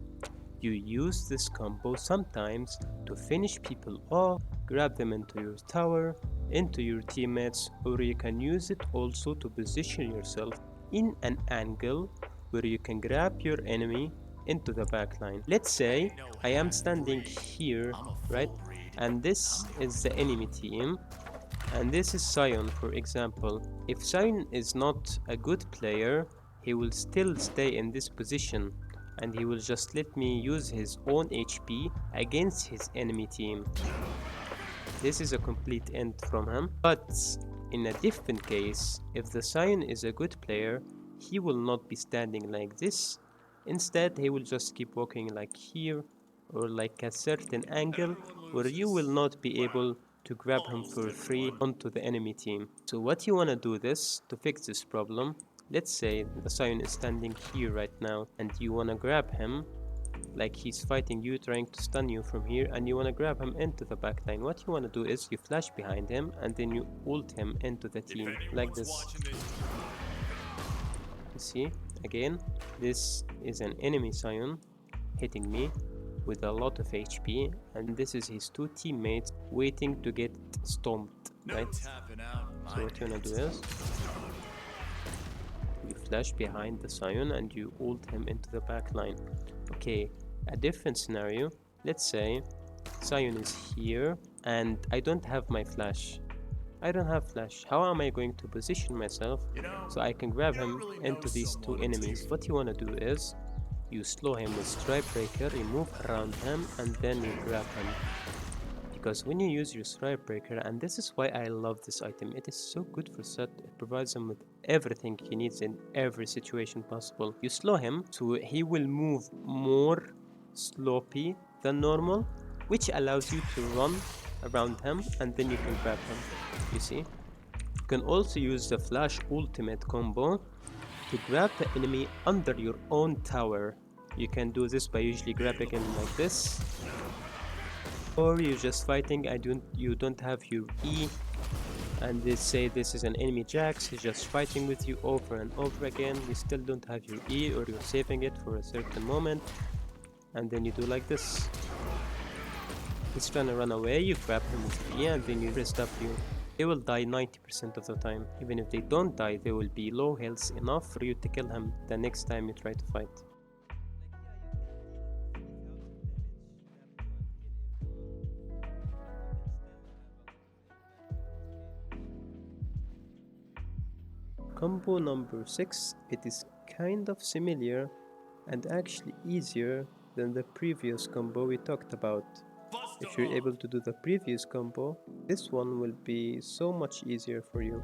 You use this combo sometimes to finish people off, grab them into your tower, into your teammates, or you can use it also to position yourself in an angle where you can grab your enemy into the backline. Let's say I am standing here, right? And this is the enemy team. And this is Sion, for example. If Sion is not a good player, he will still stay in this position and he will just let me use his own HP against his enemy team. This is a complete end from him. But in a different case, if the Sion is a good player, he will not be standing like this. Instead, he will just keep walking like here or like a certain angle where you will not be able to grab him for free onto the enemy team. So what you want to do this to fix this problem, let's say the Sion is standing here right now and you want to grab him like he's fighting you, trying to stun you from here, and you want to grab him into the backline. What you want to do is you flash behind him and then you ult him into the team like this. You see, again, this is an enemy Sion hitting me. with a lot of HP, and this is his two teammates waiting to get stomped, right? So what you wanna do is you flash behind the Scion and you ult him into the back line. Okay, a different scenario. Let's say Scion is here and I don't have my flash. I don't have flash. How am I going to position myself so I can grab him into these two enemies? What you want to do is you slow him with Strike Breaker, you move around him, and then you grab him. Because when you use your Strike Breaker, and this is why I love this item, it is so good for Sett. It provides him with everything he needs in every situation possible. You slow him so he will move more sloppy than normal, which allows you to run around him and then you can grab him. You see? You can also use the Flash Ultimate combo to grab the enemy under your own tower. You can do this by usually grabbing him like this, or you're just fighting and you don't have your E, and they say this is an enemy Jax, he's just fighting with you over and over again. You still don't have your E, or you're saving it for a certain moment, and then you do like this. He's trying to run away, you grab him with E and then you press W. They will die 90% of the time. Even if they don't die, they will be low health enough for you to kill him the next time you try to fight. Combo number 6, it is kind of similar and actually easier than the previous combo we talked about. If you're able to do the previous combo, this one will be so much easier for you.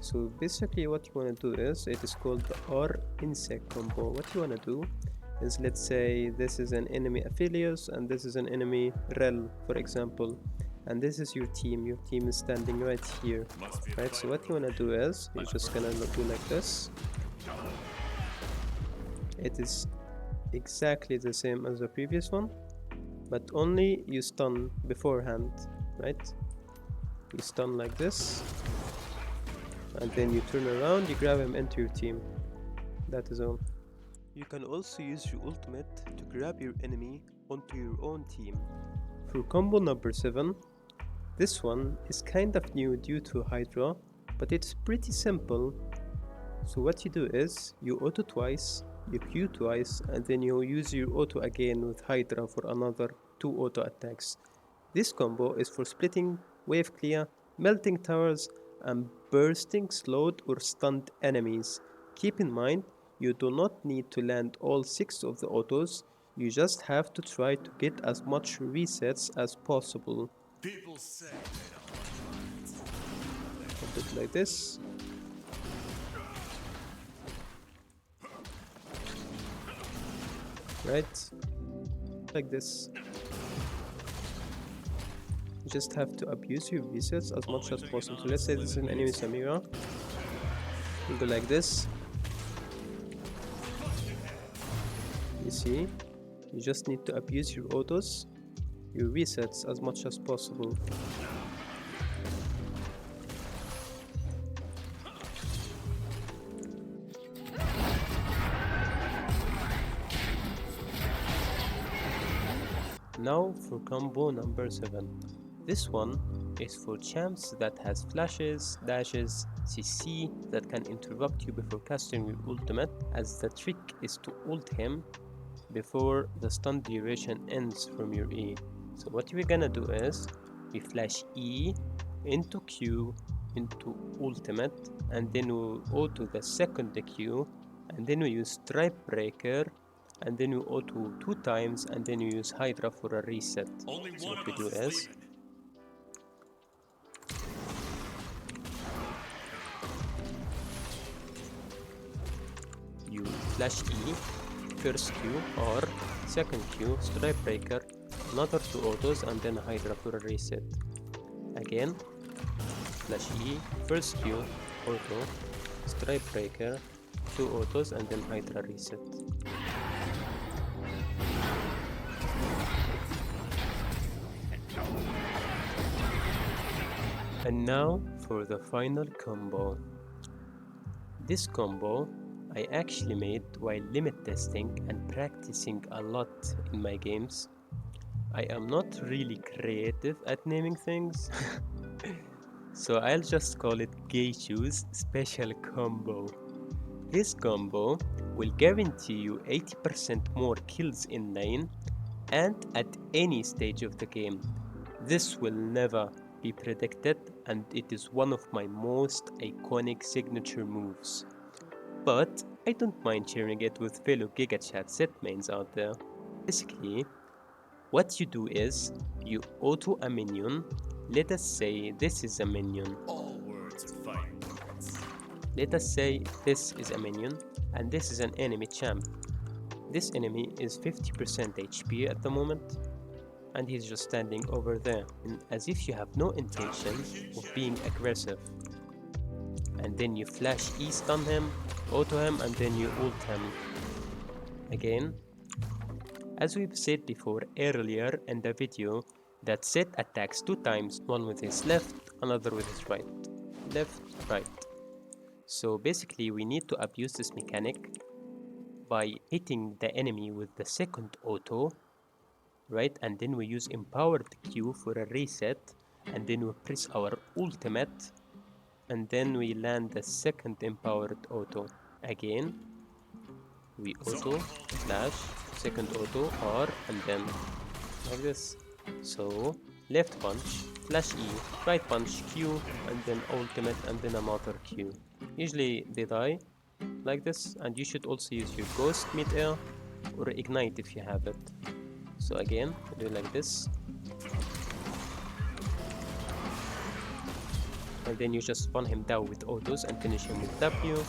So basically what you want to do is, it is called the R insec combo. What you want to do is, let's say this is an enemy Aphelios and this is an enemy Rel, for example, and this is your team is standing right here, right? So what you want to do is, you're just gonna do like this. It is exactly the same as the previous one, but only you stun beforehand, right? You stun like this, and then you turn around, you grab him into your team. That is all. You can also use your ultimate to grab your enemy onto your own team. For combo number 7, this one is kind of new due to Hydra, but it's pretty simple. So what you do is, you auto twice, you Q twice, and then you use your auto again with Hydra for another 2 auto attacks. This combo is for splitting, wave clear, melting towers, and bursting slowed or stunned enemies. Keep in mind, you do not need to land all 6 of the autos, you just have to try to get as much resets as possible. People say a bit like this. Right? Like this. You just have to abuse your resets as much as possible. So let's say this is an enemy Samira. You go like this. You see? You just need to abuse your autos, your resets as much as possible. Now for combo number 7. This one is for champs that has flashes, dashes, CC that can interrupt you before casting your ultimate, as the trick is to ult him before the stun duration ends from your E. So what we're gonna do is, we flash E into Q into ultimate, and then we auto the second Q, and then we use Stripe Breaker, and then you auto 2 times, and then you use Hydra for a reset. So what we do is, you flash E, first Q or second Q, Stripe Breaker, another 2 autos, and then Hydra for a reset. Again, flash E, first Q, auto, Stripe Breaker, 2 autos, and then Hydra reset. And now for the final combo. This combo I actually made while limit testing and practicing a lot in my games. I am not really creative at naming things, so I'll just call it Geishu's special combo. This combo will guarantee you 80% more kills in lane and at any stage of the game. This will never be predicted, and it is one of my most iconic signature moves. But I don't mind sharing it with fellow GigaChat Sett mains out there. Basically, what you do is you auto a minion. Let us say this is a minion.
All words are fighting words.
Let us say this is a minion and this is an enemy champ. This enemy is 50% HP at the moment, and he's just standing over there, as if you have no intention of being aggressive. And then you flash E stun him, auto him, and then you ult him. Again, as we've said before earlier in the video, that Sett attacks 2 times, one with his left, another with his right. Left, right. So basically we need to abuse this mechanic by hitting the enemy with the second auto, right? And then we use empowered Q for a reset, and then we press our ultimate, and then we land the second empowered auto. Again, we auto, flash, second auto, R, and then like this. So left punch, flash E, right punch Q, and then ultimate, and then another Q. Usually they die like this, and you should also use your ghost mid-air or ignite if you have it. So again, do like this, and then you just run him down with autos and finish him with W,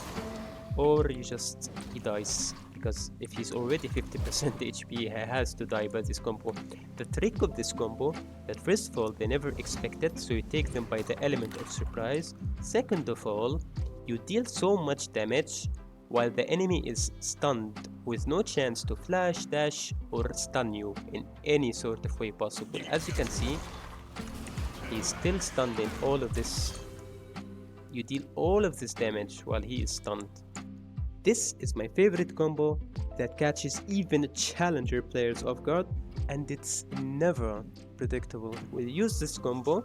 or he dies, because if he's already 50% HP, he has to die by this combo. The trick of this combo, that first of all, they never expected, so you take them by the element of surprise. Second of all, you deal so much damage while the enemy is stunned, with no chance to flash, dash, or stun you in any sort of way possible. As you can see, he's still stunned in all of this. You deal all of this damage while he is stunned. This is my favorite combo that catches even challenger players off guard, and it's never predictable. We use this combo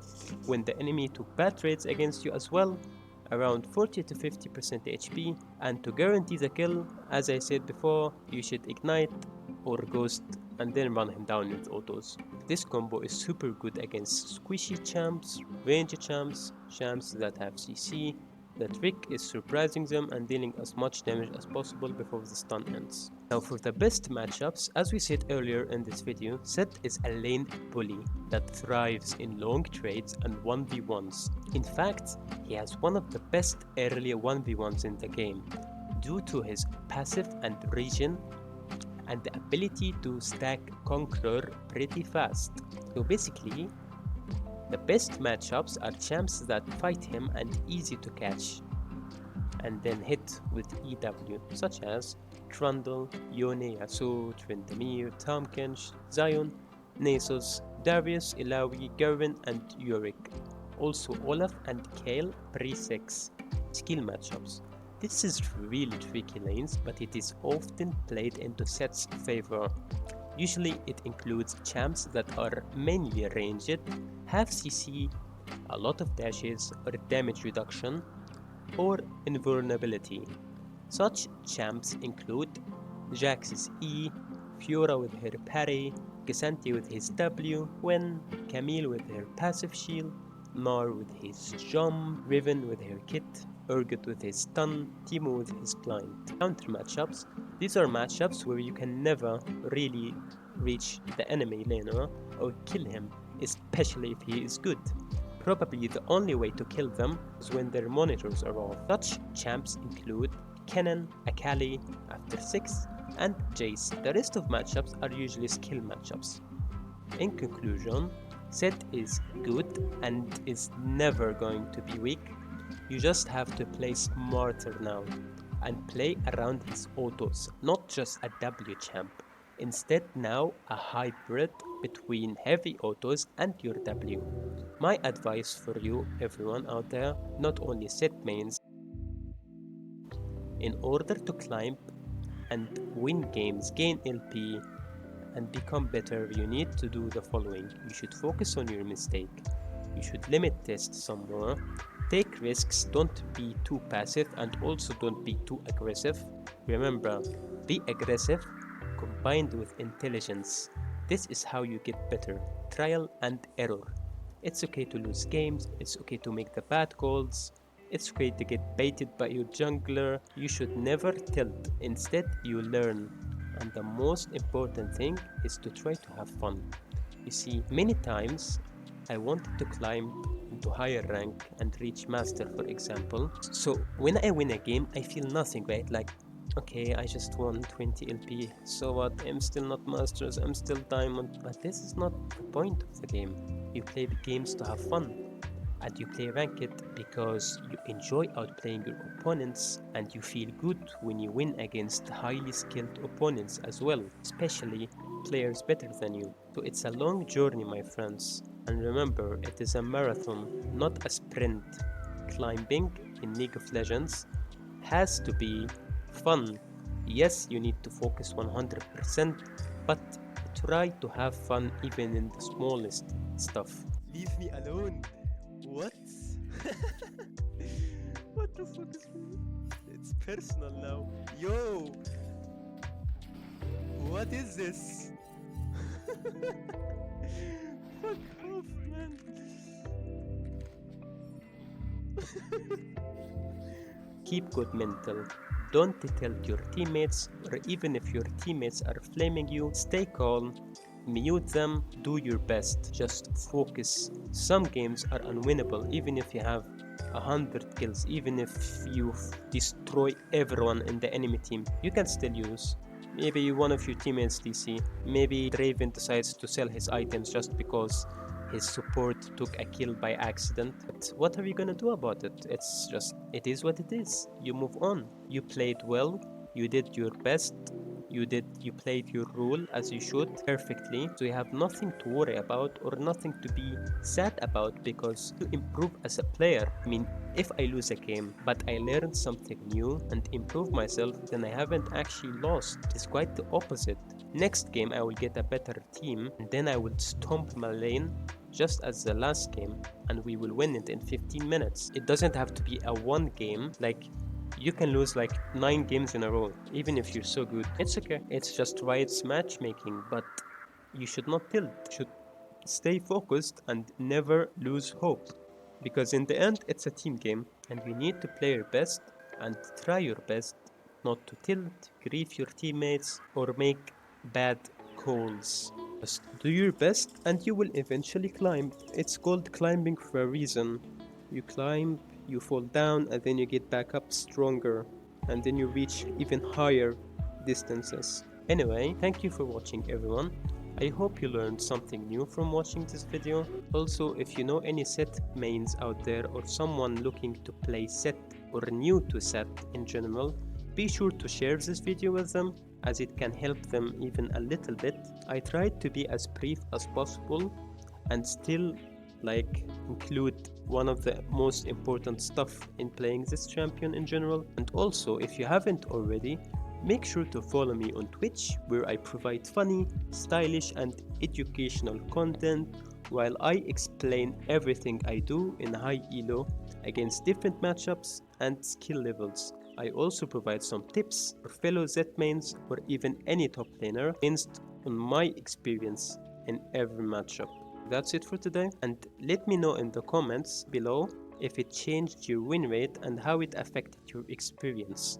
when the enemy took bad trades against you as well, around 40 to 50% HP, and to guarantee the kill, as I said before, you should ignite or ghost and then run him down with autos. This combo is super good against squishy champs, range champs, champs that have CC. The trick is surprising them and dealing as much damage as possible before the stun ends. Now for the best matchups, as we said earlier in this video, Sett is a lane bully that thrives in long trades and 1v1s. In fact, he has one of the best early 1v1s in the game, due to his passive and regen and the ability to stack Conqueror pretty fast. So basically, the best matchups are champs that fight him and easy to catch and then hit with EW, such as Trundle, Yone, Yasuo, Tryndamere, Tomkench, Zion, Nasus, Darius, Ilawi, Garen, and Yorick. Also Olaf and Kayle pre-6 skill matchups. This is really tricky lanes, but it is often played into Sett's favor. Usually it includes champs that are mainly ranged, have CC, a lot of dashes or damage reduction, or invulnerability. Such champs include Jax's E, Fiora with her parry, K'Sante with his W, Gwen, Camille with her passive shield, Gnar with his jump, Riven with her kit, Urgot with his stun, Teemo with his blind. Counter matchups. These are matchups where you can never really reach the enemy laner or kill him, especially if he is good. Probably the only way to kill them is when their monitors are off. Such champs include Kennen, Akali, After 6, and Jace. The rest of matchups are usually skill matchups. In conclusion, Sett is good and is never going to be weak. You just have to play smarter now and play around his autos, not just a W champ. Instead now a hybrid between heavy autos and your W. My advice for you everyone out there, not only Sett mains, in order to climb and win games, gain LP, and become better, you need to do the following. You should focus on your mistake. You should limit test some more. Take risks, don't be too passive, and also don't be too aggressive. Remember, be aggressive combined with intelligence. This is how you get better. Trial and error. It's okay to lose games, it's okay to make the bad calls, it's okay to get baited by your jungler. You should never tilt, instead you learn. And the most important thing is to try to have fun. You see, many times I wanted to climb into higher rank and reach master, for example. So when I win a game, I feel nothing, right? Like, okay, I just won 20 LP, so what? I'm still not masters, I'm still diamond. But this is not the point of the game. You play the games to have fun, and you play ranked because you enjoy outplaying your opponents, and you feel good when you win against highly skilled opponents as well, especially players better than you. So it's a long journey, my friends, and remember, it is a marathon, not a sprint. Climbing in League of Legends has to be fun. Yes, you need to focus 100%, but try to have fun even in the smallest stuff. Leave me alone. What? What the fuck is me? It's personal now. Yo! What is this? Fuck off, man. Keep good mental. Don't tilt your teammates, or even if your teammates are flaming you, stay calm, mute them, do your best, just focus. Some games are unwinnable even if you have 100 kills, even if you destroy everyone in the enemy team, you can still lose. Maybe one of your teammates DC, maybe Draven decides to sell his items just because his support took a kill by accident. But what are you gonna do about it? It's just, it is what it is. You move on. You played well, you did your best, you played your role as you should perfectly, so you have nothing to worry about or nothing to be sad about, because you improve as a player. I mean, if I lose a game but I learned something new and improve myself, then I haven't actually lost. It's quite the opposite. Next game I will get a better team, and then I will stomp my lane just as the last game, and we will win it in 15 minutes. It doesn't have to be a one game, like you can lose like 9 games in a row, even if you're so good. It's okay. It's just Riot's matchmaking, but you should not tilt. You should stay focused and never lose hope. Because in the end, it's a team game, and you need to play your best and try your best not to tilt, grief your teammates, or make bad calls. Just do your best and you will eventually climb. It's called climbing for a reason. You climb, you fall down, and then you get back up stronger, and then you reach even higher distances. Anyway, thank you for watching, everyone. I hope you learned something new from watching this video. Also, if you know any Sett mains out there, or someone looking to play Sett or new to Sett in general, be sure to share this video with them, as it can help them even a little bit. I tried to be as brief as possible and still include one of the most important stuff in playing this champion in general. And also, if you haven't already, make sure to follow me on Twitch, where I provide funny, stylish and educational content while I explain everything I do in high elo against different matchups and skill levels. I also provide some tips for fellow Zed mains or even any top laner based on my experience in every matchup. That's it for today, and let me know in the comments below if it changed your win rate and how it affected your experience.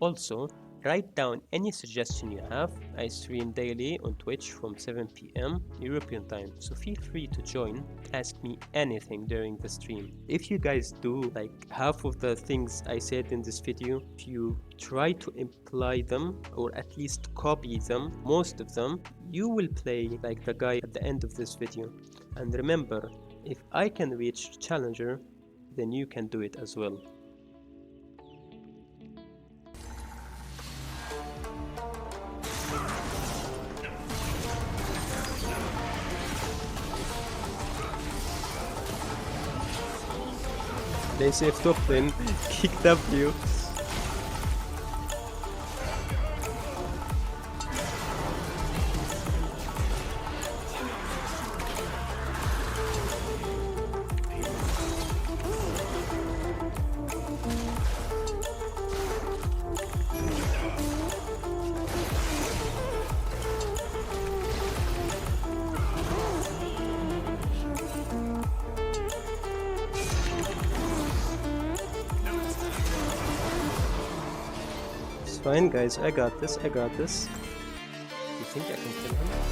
Also, write down any suggestion you have. I stream daily on Twitch from 7 PM European time, so feel free to join, ask me anything during the stream. If you guys do like half of the things I said in this video, if you try to imply them or at least copy them, most of them, you will play like the guy at the end of this video. And remember, if I can reach Challenger, then you can do it as well. Play safe top lane, kick W. fine, guys. I got this. I got this. You think I can kill him?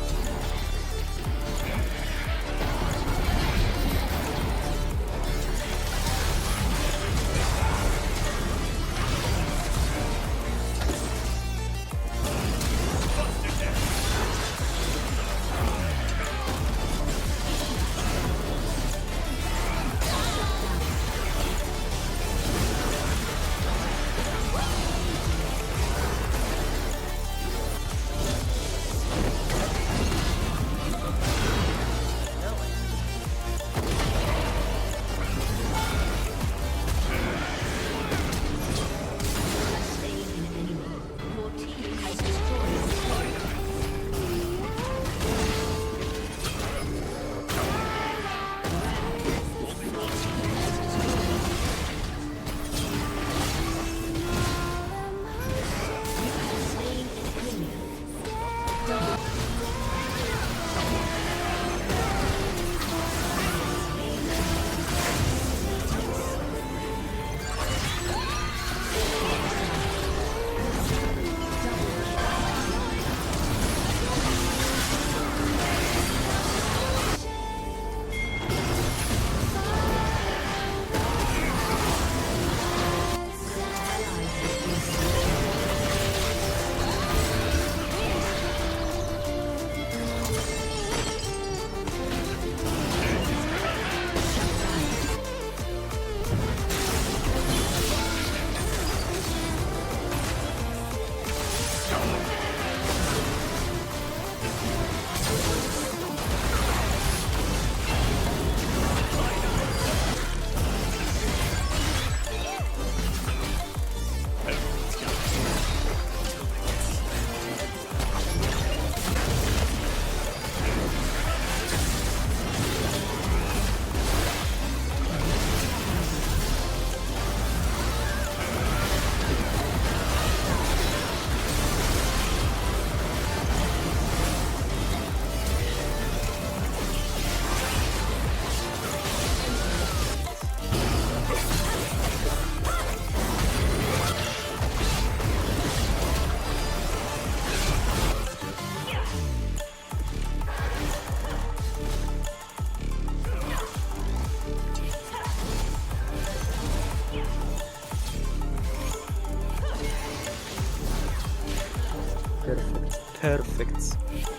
Perfect.